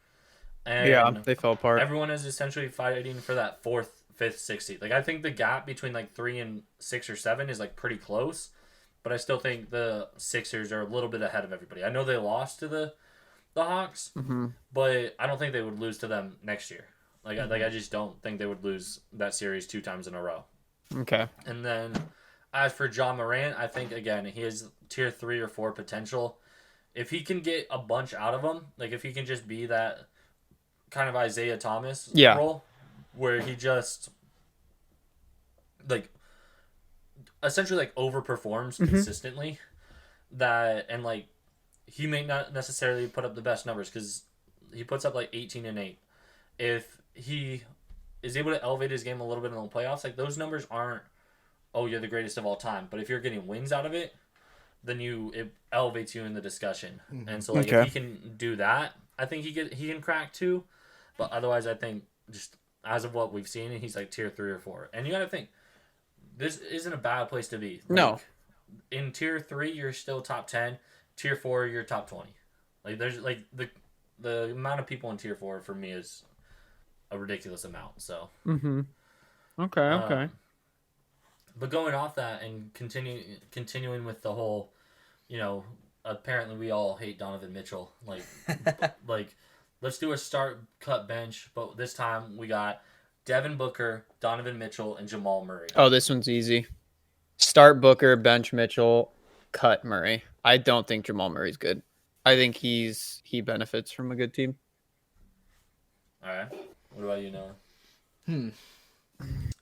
And they fell apart. Everyone is essentially fighting for that 4th, 5th, 6th seed. Like I think the gap between like 3 and 6 or 7 is like pretty close, but I still think the Sixers are a little bit ahead of everybody. I know they lost to the Hawks, but I don't think they would lose to them next year. Like I just don't think they would lose that series 2 times in a row. Okay. And then as for John Moran, I think again he has tier 3 or 4 potential. If he can get a bunch out of him, like if he can just be that kind of Isaiah Thomas role, where he just like essentially like overperforms consistently, and like he may not necessarily put up the best numbers because he puts up like 18 and 8. If he is able to elevate his game a little bit in the playoffs, like those numbers aren't, oh, you're the greatest of all time. But if you're getting wins out of it, then it elevates you in the discussion. And so like if he can do that, I think he can crack 2. But otherwise, I think just as of what we've seen, he's like tier 3 or 4. And you got to think, this isn't a bad place to be. Like, no. In tier 3, you're still top 10. Tier 4, you're top 20. Like there's like the amount of people in tier 4 for me is a ridiculous amount. So. Okay. But going off that and continuing with the whole, apparently we all hate Donovan Mitchell. Like, let's do a start, cut, bench. But this time we got Devin Booker, Donovan Mitchell, and Jamal Murray. Oh, this one's easy. Start Booker, bench Mitchell, cut Murray. I don't think Jamal Murray's good. I think he benefits from a good team. All right. What about you, Noah?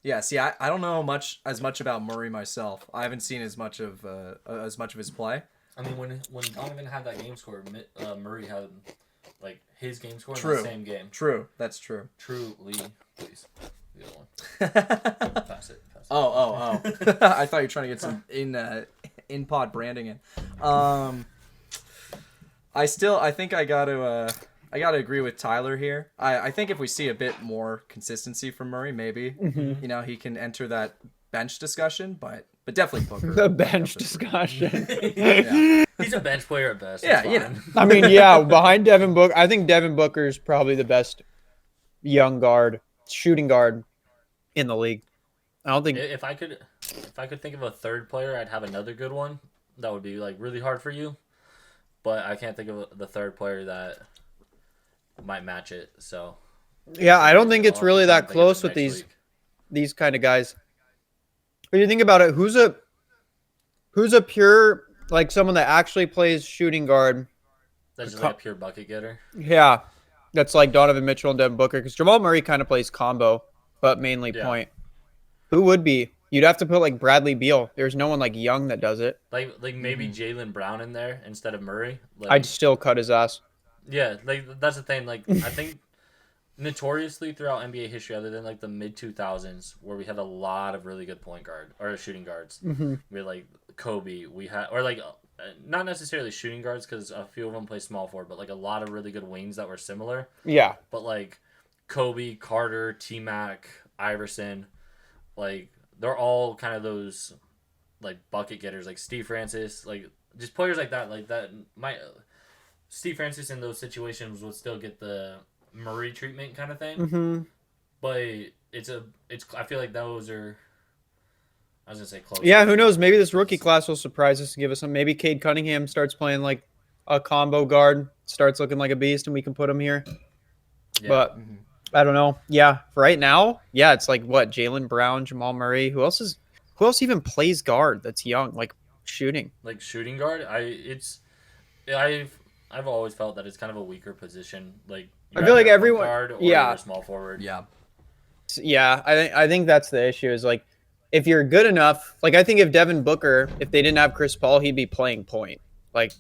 Yeah, see, I don't know as much about Murray myself. I haven't seen as much of his play. I mean, when Donovan had that game score, Murray had like his game score in True. the same game. True, that's true. Truly, please. The other one. Pass it. Oh. I thought you were trying to get some in pod branding in. I think I gotta agree with Tyler here. I think if we see a bit more consistency from Murray, maybe he can enter that bench discussion, but definitely Booker. The bench discussion. Yeah. He's a bench player at best. Yeah, I mean, behind Devin Booker, I think Devin Booker is probably the best young shooting guard in the league. I don't think if I could think of a third player, I'd have another good one. That would be like really hard for you, but I can't think of the third player that might match it. So I don't think it's really that close with these kind of guys. When you think about it, who's a pure, like someone that actually plays shooting guard? That's just like a pure bucket getter. Yeah, that's like Donovan Mitchell and Devin Booker, because Jamal Murray kind of plays combo, but mainly point. Who would be? You'd have to put like Bradley Beal. There's no one like young that does it. Like maybe Jaylen Brown in there instead of Murray. I'd still cut his ass. Yeah, like that's the thing. Like I think notoriously throughout NBA history, other than like the mid 2000s, where we had a lot of really good point guard or shooting guards. We had like Kobe. We had not necessarily shooting guards because a few of them play small forward, but like a lot of really good wings that were similar. Yeah. But like Kobe, Carter, T-Mac, Iverson, like they're all kind of those like bucket getters like Steve Francis, like just players like that might Steve Francis in those situations would still get the Murray treatment kind of thing. Mm-hmm. But it's I feel like those are, I was gonna say close. Yeah, who knows? Maybe this rookie class will surprise us and give us some. Maybe Cade Cunningham starts playing like a combo guard, starts looking like a beast, and we can put him here. Yeah. But I don't know. Yeah, for right now, yeah, it's like what, Jaylen Brown, Jamal Murray. Who else even plays guard that's young, like shooting? Like shooting guard, I've always felt that it's kind of a weaker position. Like I feel like everyone, guard or yeah, you're a small forward. Yeah. Yeah, I think that's the issue. Is like if you're good enough, like I think if Devin Booker, if they didn't have Chris Paul, he'd be playing point. Like,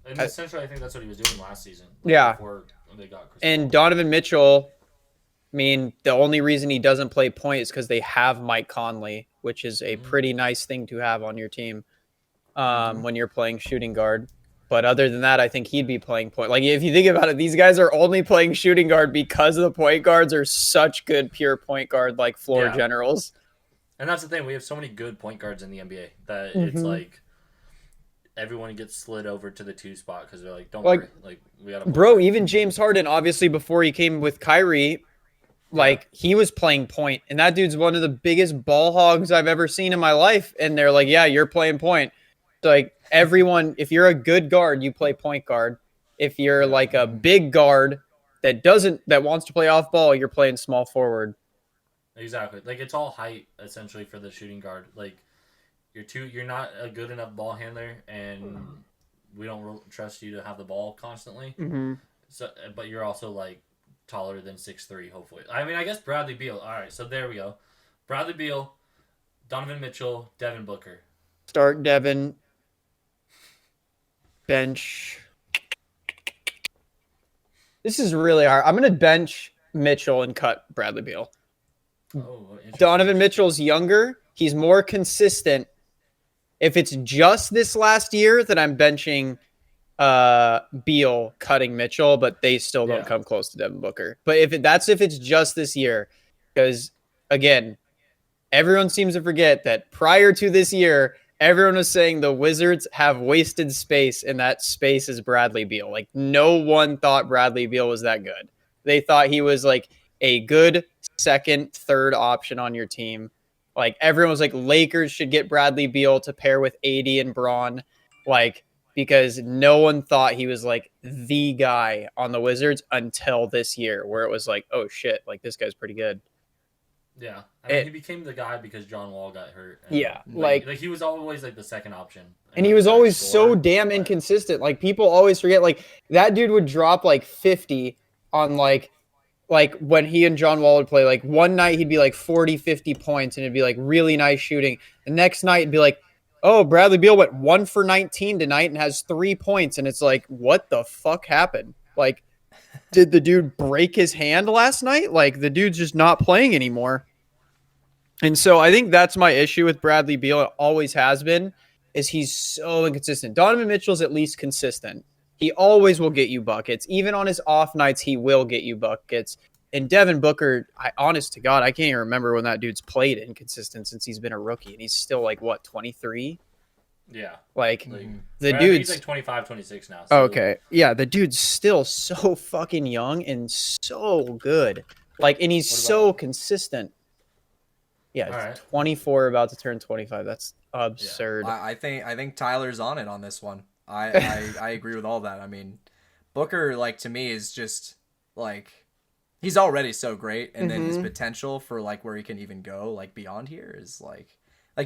And essentially, I think that's what he was doing last season. Like, yeah. Before they got Chris And Paul. Donovan Mitchell, I mean, the only reason he doesn't play point is because they have Mike Conley, which is a pretty nice thing to have on your team when you're playing shooting guard. But other than that, I think he'd be playing point. Like, if you think about it, these guys are only playing shooting guard because the point guards are such good pure point guard, like floor generals. And that's the thing. We have so many good point guards in the NBA that it's like everyone gets slid over to the 2 spot because they're like, don't worry. Like, we got to. Bro, even James Harden, obviously, before he came with Kyrie, like, he was playing point. And that dude's one of the biggest ball hogs I've ever seen in my life. And they're like, yeah, you're playing point. So, like, everyone, if you're a good guard, you play point guard. If you're like a big guard that wants to play off ball, you're playing small forward. Exactly. Like, it's all height essentially for the shooting guard. Like, you're not a good enough ball handler, and we don't trust you to have the ball constantly. Mm-hmm. So, but you're also like taller than 6'3", hopefully. I mean, I guess Bradley Beal. All right, so there we go. Bradley Beal, Donovan Mitchell, Devin Booker. Start Devin. Bench. This is really hard. I'm going to bench Mitchell and cut Bradley Beal. Oh, interesting. Donovan Mitchell's younger. He's more consistent. If it's just this last year, then I'm benching Beal, cutting Mitchell, but they still don't come close to Devin Booker. But if it's just this year, because again, everyone seems to forget that prior to this year, everyone was saying the Wizards have wasted space, and that space is Bradley Beal. Like, no one thought Bradley Beal was that good. They thought he was like a good second, third option on your team. Like, everyone was like, Lakers should get Bradley Beal to pair with AD and Braun. Like, because no one thought he was like the guy on the Wizards until this year, where it was like, oh shit, like this guy's pretty good. Yeah, I mean, he became the guy because John Wall got hurt. And yeah, like he was always like the second option, and he was always so damn inconsistent. Like, people always forget, like that dude would drop like 50 on like when he and John Wall would play. Like, one night he'd be like 40, 50 points, and it'd be like really nice shooting. The next night it'd be like, oh, Bradley Beal went 1 for 19 tonight and has 3 points, and it's like, what the fuck happened? Like, did the dude break his hand last night? Like, the dude's just not playing anymore. And so I think that's my issue with Bradley Beal. It always has been, is he's so inconsistent. Donovan Mitchell's at least consistent. He always will get you buckets. Even on his off nights, he will get you buckets. And Devin Booker, honest to God, I can't even remember when that dude's played inconsistent since he's been a rookie. And he's still like, what, 23? Yeah. Like the dude's... dude's like 25, 26 now. So okay. Yeah, the dude's still so fucking young and so good. Like, and he's so consistent. Yeah, right. 24, about to turn 25. That's absurd. Yeah. I think Tyler's on it on this one. I agree with all that. I mean, Booker, like, to me, is just like, he's already so great, and then his potential for like where he can even go like beyond here is like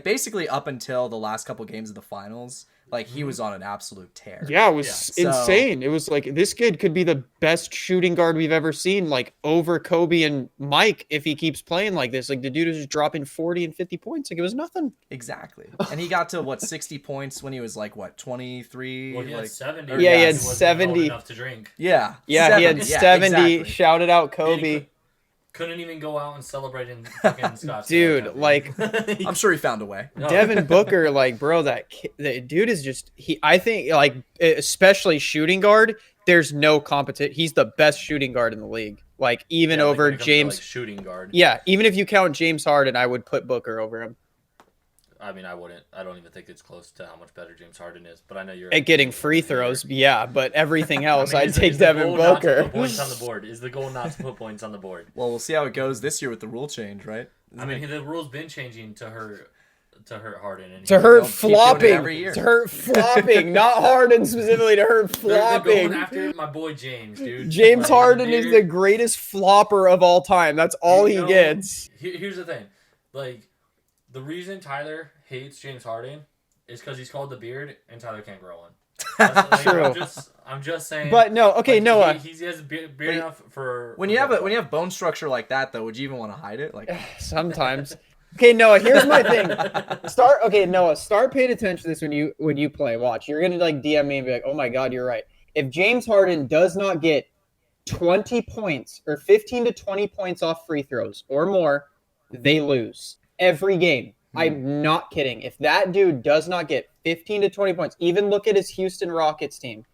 basically up until the last couple games of the finals, like he was on an absolute tear. Yeah, it was insane. It was like, this kid could be the best shooting guard we've ever seen, like over Kobe and Mike, if he keeps playing like this. Like, the dude was just dropping 40 and 50 points. Like, it was nothing. Exactly. And he got to what, 60 points when he was like, what, 23? Well, he like had 70. Yeah, he had wasn't 70 enough to drink. Yeah. Yeah, he had 70. Exactly. Shouted out Kobe. Couldn't even go out and celebrate in fucking Scottsdale. Dude, like, I'm sure he found a way. Devin Booker, like, bro, the dude is just, I think, like, especially shooting guard, there's no competition. He's the best shooting guard in the league. Like, even over James. To, like, shooting guard. Yeah, even if you count James Harden, I would put Booker over him. I mean, I wouldn't. I don't even think it's close to how much better James Harden is. But I know you're At getting free throws, yeah, but everything else, I'd is take the Devin goal not to Booker. put points on the board? Is the goal not to put points on the board? Well, we'll see how it goes this year with the rule change, right? I mean, the rule's been changing to hurt Harden. And To hurt keep doing it flopping. every year. To hurt flopping. Not Harden specifically, to hurt They're going flopping. after my boy James, dude. James Like, Harden is the greatest flopper of all time. That's all he You know, gets. Here's the thing. Like, the reason Tyler hates James Harden is because he's called the beard and Tyler can't grow one. Like, True. I'm just saying. But no, okay, like, Noah. He has a beard enough for. When you have bone structure like that, though, would you even want to hide it? Like, Sometimes. Okay, Noah, here's my thing. Noah, start paying attention to this when you play. Watch. You're gonna like DM me and be like, oh my god, you're right. If James Harden does not get 20 points or 15 to 20 points off free throws or more, they lose every game. I'm not kidding. If that dude does not get 15 to 20 points, even look at his Houston Rockets team.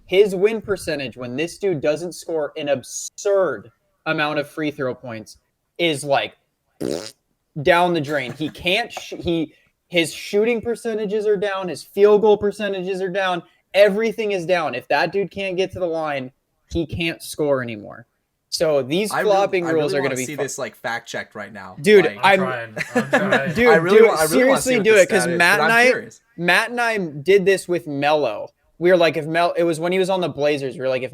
His win percentage when this dude doesn't score an absurd amount of free throw points is like down the drain. He can't. His shooting percentages are down. His field goal percentages are down. Everything is down. If that dude can't get to the line, he can't score anymore. So these flopping rules are going to be. See this like fact checked right now, dude. Like, I'm trying. Dude, I really want to seriously see do what it because the stat is, Matt but and I'm I, curious. Matt and I did this with Melo. We were like, it was when he was on the Blazers. We were like, if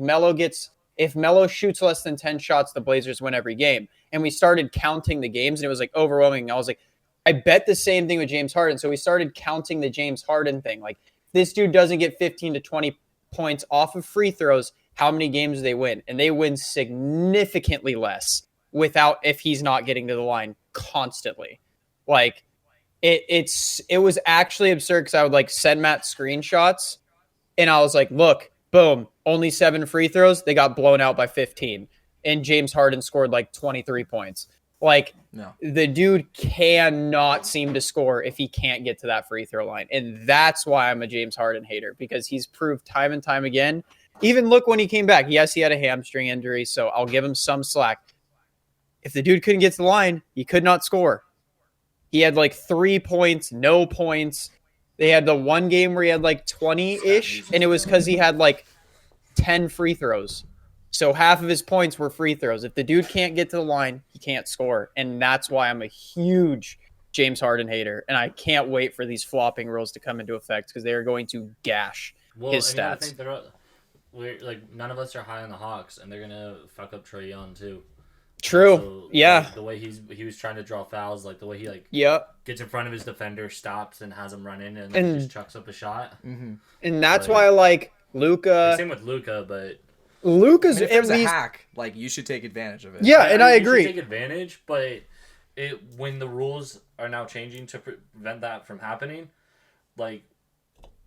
Melo shoots less than 10 shots, the Blazers win every game. And we started counting the games, and it was like overwhelming. And I was like, I bet the same thing with James Harden. So we started counting the James Harden thing. Like, this dude doesn't get 15 to 20 points off of free throws. How many games do they win? And they win significantly less if he's not getting to the line constantly. Like, it was actually absurd because I would like send Matt screenshots, and I was like, look, boom, only 7 free throws. They got blown out by 15. And James Harden scored like 23 points. Like, No. The dude cannot seem to score if he can't get to that free throw line. And that's why I'm a James Harden hater, because he's proved time and time again. Even look when he came back. Yes, he had a hamstring injury, so I'll give him some slack. If the dude couldn't get to the line, he could not score. He had like 3 points, no points. They had the one game where he had like 20-ish, and it was because he had like 10 free throws. So half of his points were free throws. If the dude can't get to the line, he can't score. And that's why I'm a huge James Harden hater. And I can't wait for these flopping rules to come into effect because they are going to gash his stats. None of us are high on the Hawks, and they're going to fuck up Trey Young too. True. So, yeah. Like, the way he was trying to draw fouls, like the way he Yep. gets in front of his defender, stops, and has him run in, and then just chucks up a shot. Mm-hmm. And that's why I like Luka. Same with Luka, but Luka's I mean, if at there's least a hack, like, you should take advantage of it. Yeah, and I you should agree. take advantage, but when the rules are now changing to prevent that from happening, like,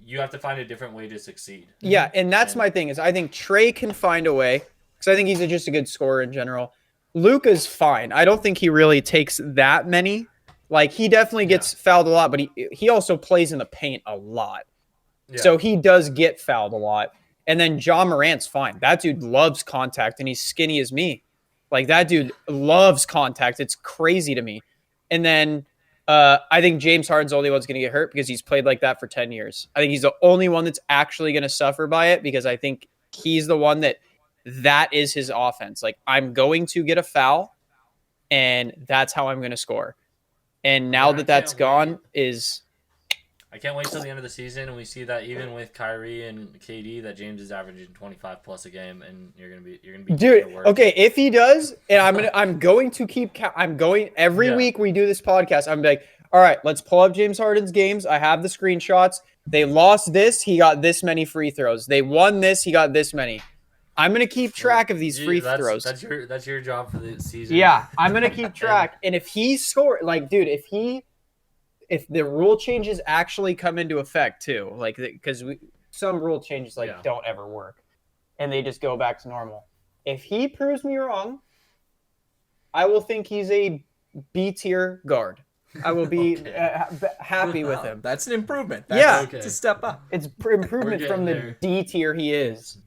you have to find a different way to succeed. Yeah, and that's my thing is I think Trey can find a way because I think he's just a good scorer in general. Luka's fine. I don't think he really takes that many. Like, he definitely gets fouled a lot, but he also plays in the paint a lot. Yeah. So he does get fouled a lot. And then John Morant's fine. That dude loves contact, and he's skinny as me. Like, that dude loves contact. It's crazy to me. And then I think James Harden's the only one's going to get hurt because he's played like that for 10 years. I think he's the only one that's actually going to suffer by it because I think he's the one that is his offense. Like, I'm going to get a foul, and that's how I'm going to score. And now that's gone I can't wait till the end of the season and we see that even with Kyrie and KD that James is averaging 25 plus a game, and you're gonna be dude. Okay, if he does, and I'm going to keep. I'm going every week we do this podcast. I'm like, all right, let's pull up James Harden's games. I have the screenshots. They lost this, he got this many free throws. They won this, he got this many. I'm gonna keep track of these free throws. That's your job for the season. Yeah, I'm gonna keep track. And if he score, like, dude, if the rule changes actually come into effect too, like, because some rule changes don't ever work, and they just go back to normal. If he proves me wrong, I will think he's a B tier guard. I will be happy with him. That's an improvement. It's a step up. It's improvement from the D tier he is.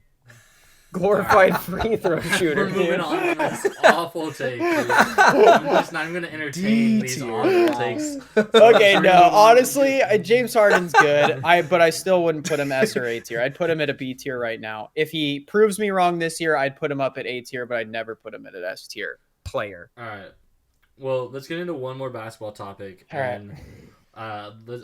glorified free throw shooter. We're moving dude. on from this awful take. Dude. I'm just not even gonna entertain these D-tier. awful Wow. takes. Okay, no, honestly, James Harden's good. But I still wouldn't put him S or A tier. I'd put him at a B tier right now. If he proves me wrong this year, I'd put him up at A tier, but I'd never put him at an S tier player. All right. Well, let's get into one more basketball topic, All right. and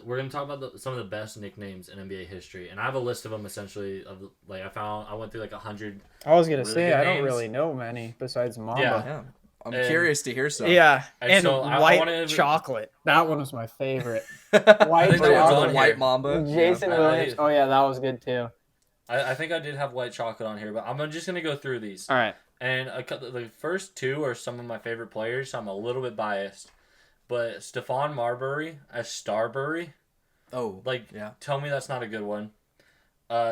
we're gonna talk about some of the best nicknames in NBA history, and I have a list of them essentially. I went through like 100. I was gonna Really say good I don't names. really know many besides Mamba. Yeah. Yeah. I'm And- curious to hear some. Yeah, And and so I white wanna- chocolate. That one was my favorite. I White think that was chocolate. on White here. Mamba. Jason Yeah. Williams. Oh yeah, that was good too. I think I did have white chocolate on here, but I'm just gonna go through these. All right. And the first two are some of my favorite players, so I'm a little bit biased. But Stephon Marbury as Starbury, Oh, yeah. tell me that's not a good one.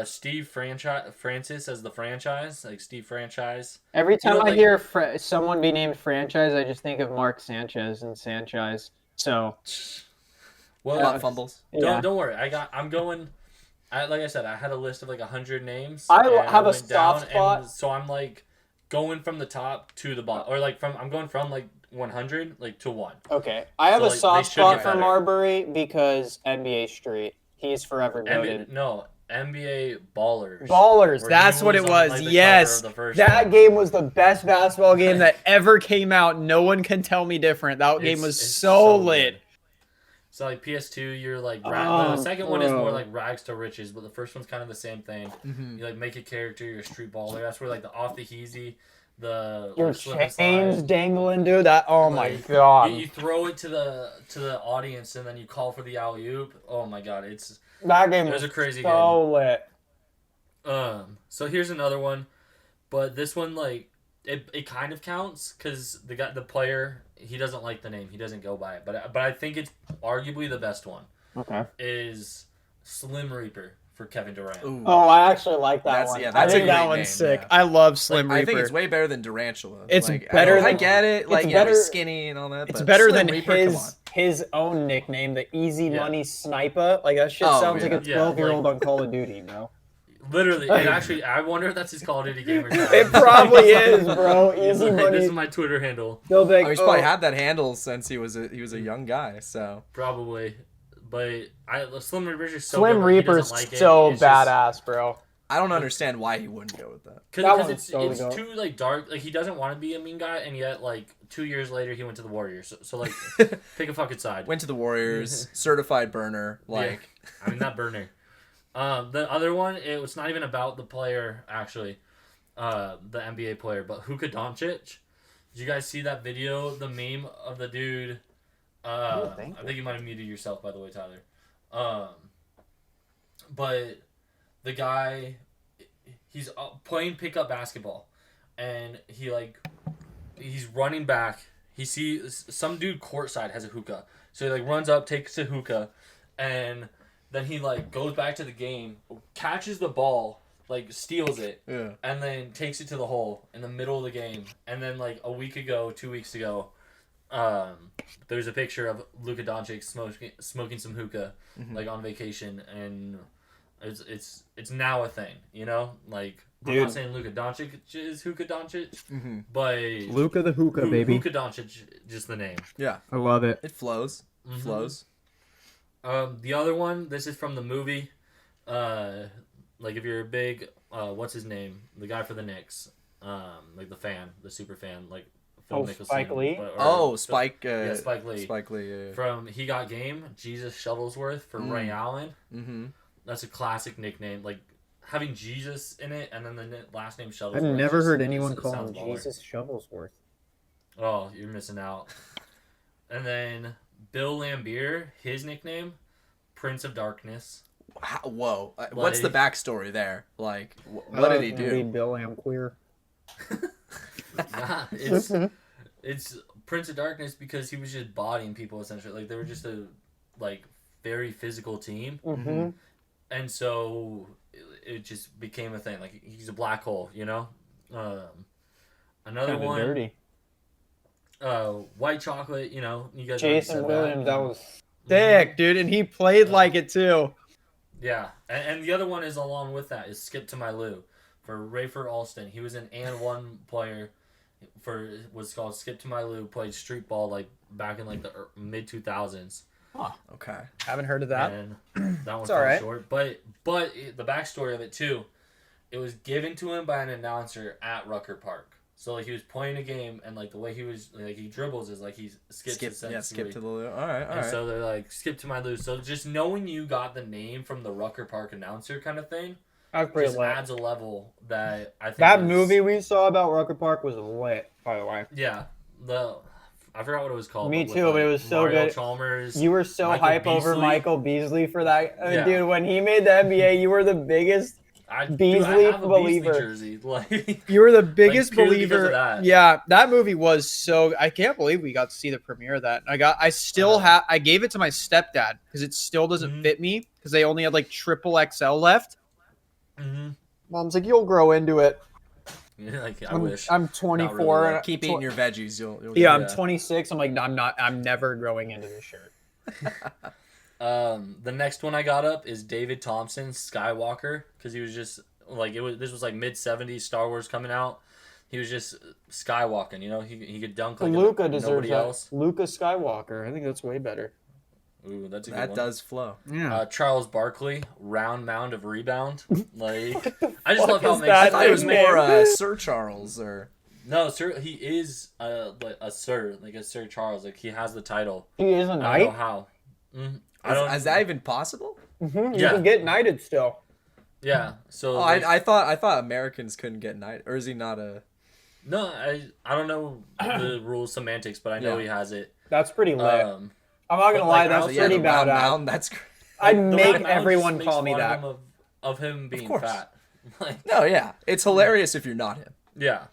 Steve Francis as the franchise, like Steve Franchise. Every time know, I like- hear someone be named franchise, I just think of Mark Sanchez and Sanchez. So Well, Lot fumbles. yeah. don't worry. I'm going. Like I said, I had a list of like 100 names. I and have a went down, soft spot. and so I'm like going from the top to the bottom, or like I'm going from like 100 like to 1. Okay, I have So, a like, soft they should spot get for better. Marbury because NBA Street. He's forever noted. NBA Ballers. Ballers, Where that's he what it on, was. like, the Yes, cover of the first that one. game was the best basketball game that ever came out. No one can tell me different. That game was It's so good. lit. So like PS2, you're like Oh, the second one is more bro. like rags to riches, but the first one's kind of the same thing. Mm-hmm. You like make a character, you're a street baller. That's where like the off the heezy, the Your like, slip and chains slide. dangling, dude. That oh my Like, god, You throw it to the audience and then you call for the alley oop. Oh my god, that game it was was a crazy so lit. game. So here's another one, but this one like it kind of counts because the player, he doesn't like the name, he doesn't go by it, but I think it's arguably the best one Okay. is Slim Reaper for Kevin Durant. Ooh. Oh, I actually like that That's- one. yeah, I that's a think that great one's name, sick. yeah. I love Slim I Reaper. think it's way better than Durantula. It's like, better I than- get it. Like, it's yeah, better- he's skinny and all that. It's but better Slim than Reaper, come on. his own nickname, the Easy Yeah. Money Sniper. Like that shit Oh, sounds yeah. like a Yeah, 12-year-old on Call of Duty, bro. Literally, and actually, I wonder if that's his Call of Duty gamer tag. It probably is, bro. He's Easy like, Money. this is my Twitter handle, Still big. Oh, he's probably had that handle since he was a young guy. So probably. But Slim Reaper's just so Slim good, like, he Reaper's doesn't like it. so It's just- badass, bro. I don't understand why he wouldn't go with that. That Because one's so it's dope. too like dark. Like he doesn't want to be a mean guy, and yet like 2 years later he went to the Warriors. So like, pick a fucking side. Went to the Warriors, certified burner. Like, I mean, not burner. The other one, it was not even about the player actually, the NBA player, but Luka Doncic. Did you guys see that video? The meme of the dude. I think you might have muted yourself, by the way, Tyler. But the guy, he's playing pickup basketball, and he's running back. He sees some dude courtside has a hookah, so he like runs up, takes a hookah, and then he like goes back to the game, catches the ball, like steals it, yeah. and then takes it to the hole in the middle of the game. And then like 2 weeks ago, there's a picture of Luka Doncic smoking some hookah, like on vacation, and it's now a thing, you know. Like I'm Dude. not saying Luka Doncic is Luka Doncic, Mm-hmm. but Luka the hookah, baby. Luka Doncic, just the name. Yeah, I love it. it flows. Mhm. Flows. The other one, this is from the movie. Like if you're a big, what's his name? The guy for the Knicks. Like the super fan, like Phil Oh, Mickelson. Spike Lee? Spike. Yeah, Spike Lee. Spike Lee. Yeah. From He Got Game, Jesus Shuttlesworth for Ray Allen. Mm-hmm. That's a classic nickname. Like having Jesus in it, and then the last name Shuttlesworth. I've never just- heard anyone it call sounds him baller. Jesus Shuttlesworth. Oh, you're missing out. And then Bill Lambier, his nickname, Prince of Darkness. Whoa. What's the backstory there? Like, what did he do? Read Bill, I'm queer. Nah, it's Prince of Darkness because he was just bodying people essentially. Like they were just a very physical team, Mm-hmm. and so it just became a thing. Like he's a black hole, you know. Another Kinda one, dirty. White Chocolate. You know, you guys. already Jason said Williams, that was Mhm. sick, dude, and he played like it too. Yeah, and the other one is along with that is Skip to My Lou for Rayford Alston. He was an and one player for what's called Skip to My Lou. Played street ball like back in like the mid 2000s. Huh. Okay. Haven't heard of that. And that one's all right. short. But the backstory of it too, it was given to him by an announcer at Rucker Park. So like he was playing a game and like the way he was like he dribbles is like he skips Skip to the Lou. All right. And so they're like skip to my Lou. So just knowing you got the name from the Rucker Park announcer kind of thing, That's pretty just lit. adds a level that I think That is- movie we saw about Rucker Park was lit, by the way. Yeah, I forgot what it was called. Me with, too, but it was so Mario good. Chalmers. You were so Michael hype over Beasley. Michael Beasley for that. Yeah. Dude, when he made the NBA, you were the biggest. Beasley I have a believer. Beasley jersey. Like, You were the biggest purely because believer. of that. Yeah, that movie was so. I can't believe we got to see the premiere of that. I still have. I gave it to my stepdad because it still doesn't fit me because they only had like triple XL left. mm-hmm. Mom's like, you'll grow into it. Like I wish. I'm 24. really, and Keep eating your veggies. You'll Yeah, get I'm 26. I'm like, no, I'm not. I'm never growing into this shirt. The next one I got up is David Thompson Skywalker because he was just like this was like mid 70s Star Wars coming out. He was just skywalking, you know. He could dunk like Luca deserves nobody that. else. Luca Skywalker. I think that's way better. Ooh, that's a good That one. does flow. Yeah. Charles Barkley, round mound of rebound. Like I just fuck love how is it makes that? I thought it was nickname. more Sir Charles or. No, sir, he is like a sir, like a Sir Charles. Like he has the title. He is a I don't know knight. how. I don't. Is that even possible? You Yeah. can get knighted still. Yeah. So Oh, like, I thought Americans couldn't get knight, or is he not a? no, I don't know the rules semantics, but I know Yeah. he has it. That's pretty lit. I'm not gonna but, lie, like, that's also, yeah, pretty the round badass. mound, that's great. I'd The make round mound everyone just call makes me fun that. of him being course. fat. Like, No, yeah, it's hilarious if you're not him. yeah.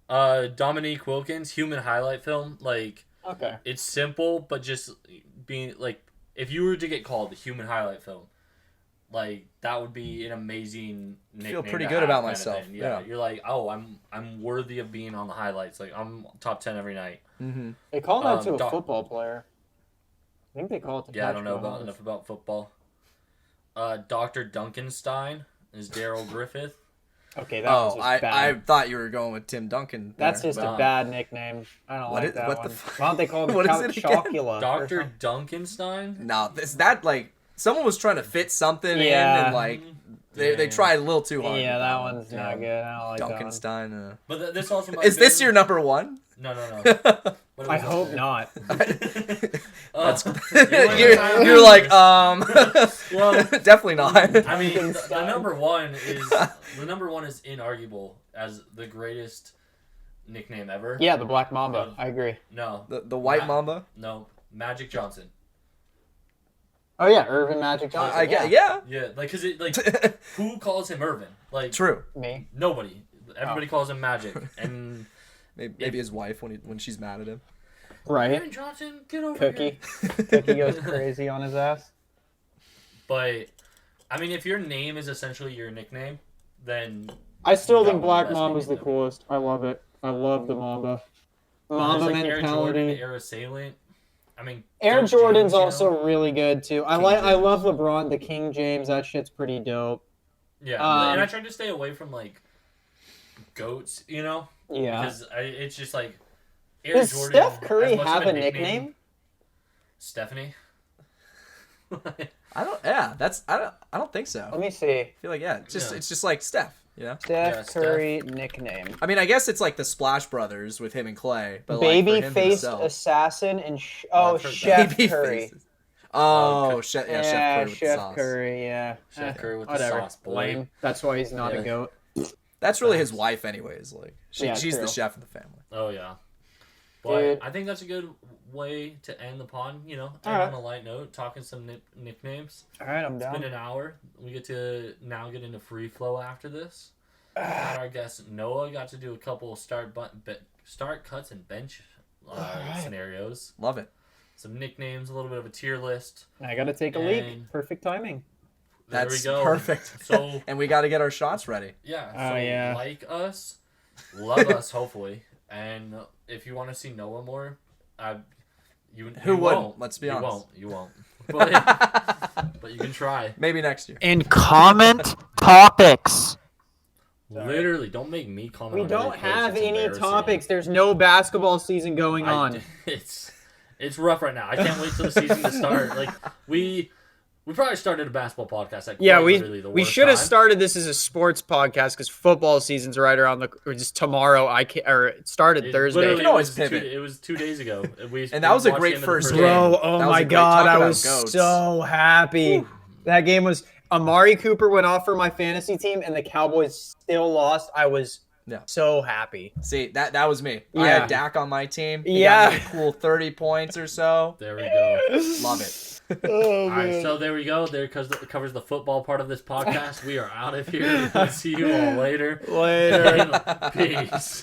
Dominique Wilkins, human highlight film. Like Okay. it's simple, but just being like, if you were to get called the human highlight film, like that would be an amazing nickname. Feel pretty to good have about kind of myself, thing. yeah. You're like, oh, I'm worthy of being on the highlights. Like I'm top 10 every night. Mm-hmm. They call that to a Doc- football player. I think they call it to Yeah, I don't know basketball. enough about football. Dr. Duncanstein is Daryl Griffith. Okay, that was Oh, just I bad. thought you were going with Tim Duncan. That's there. just Nah. a bad nickname. I don't What like is- that what one. the fuck? Why don't they call him What is Count it again? Chocula? or Dr. something? Duncanstein? No, that like someone was trying to fit something in, Yeah. and like they tried a little too hard. Yeah, with that one's not Yeah. good. I don't like that one. Duncanstein. But this also might Is have this been- your number one? No. But it I was hope up not. there. you're like Well, definitely not. I mean, the number one is inarguable as the greatest nickname ever. Yeah, the Black Mamba. I agree. No, the White Mamba. no, Magic Johnson. Oh yeah, Irvin Magic Johnson. I get yeah. Yeah, like cause it like who calls him Irvin? Like True. Me. nobody. Everybody calls him Magic, and Maybe his wife when she's mad at him. Right. Aaron Johnson, get over Cookie. here. Cookie goes crazy on his ass. But I mean, if your name is essentially your nickname, then I still That think one Black best Mamba's the nickname. coolest. I love it. I love the Mamba. there's Mamba like Air Jordan, mentality. Air Assailant. I mean, Air Doug Jordan's James, you know? also really good too. I love LeBron, the King James. That shit's pretty dope. Yeah, Um, and I tried to stay away from like goats, you know, Yeah. because it's just like Air Does Jordan. Steph Curry as much have of a nickname? Stephanie. I don't. Yeah, that's. I don't think so. Let me see. I feel like it's Yeah. just like Steph. You know. Steph Yeah, Steph. Curry nickname. I mean, I guess it's like the Splash Brothers with him and Clay, but like, for him Baby-faced himself. assassin and Oh, I've heard that. Chef Baby Curry. faces. Oh, Cook- Chef Yeah, Chef Curry with the Chef sauce. Curry. Yeah. Chef Curry with Whatever. the sauce, boy. Lame. That's why he's not Yeah. a goat. That's really his wife, anyways. Like Yeah, she's true. the chef of the family. Oh yeah. But Dude. I think that's a good way to end the pod. You know, end Alright. on a light note, talking some nicknames. All right, I'm It's been down. an hour. We get to now get into free flow after this. And our guest Noah got to do a couple start cuts and bench Alright. scenarios. Love it. Some nicknames, a little bit of a tier list. I got to take a leak. And- Perfect timing. There That's we go. perfect. So And we got to get our shots ready. yeah, Oh, so yeah. like us, love us, hopefully, and if you want to see Noah more, you Who you wouldn't? won't. Let's be you honest. Won't. You won't. But you can try. Maybe next year. And comment topics. Literally, don't make me comment. We on don't every post. have It's any embarrassing. topics. There's no basketball season going on. It's rough right now. I can't wait till the season to start. Like we probably started a basketball podcast. At Yeah, literally the we worst should have time. started this as a sports podcast because football season's right around or just tomorrow. It started It Thursday. literally You can always was pivot. It was 2 days ago. And that was a watched great the end of the first game. Bro, oh That was my a great- God, talk I about was goats. so happy. That game was Amari Cooper went off for my fantasy team, and the Cowboys still lost. I was so happy. See, that was me. I Yeah. had Dak on my team. He Yeah. got me a cool 30 points or so. There we go. Love it. Oh, All right, so there we go. There covers the football part of this podcast. We are out of here. We'll see you all later. Later. Peace.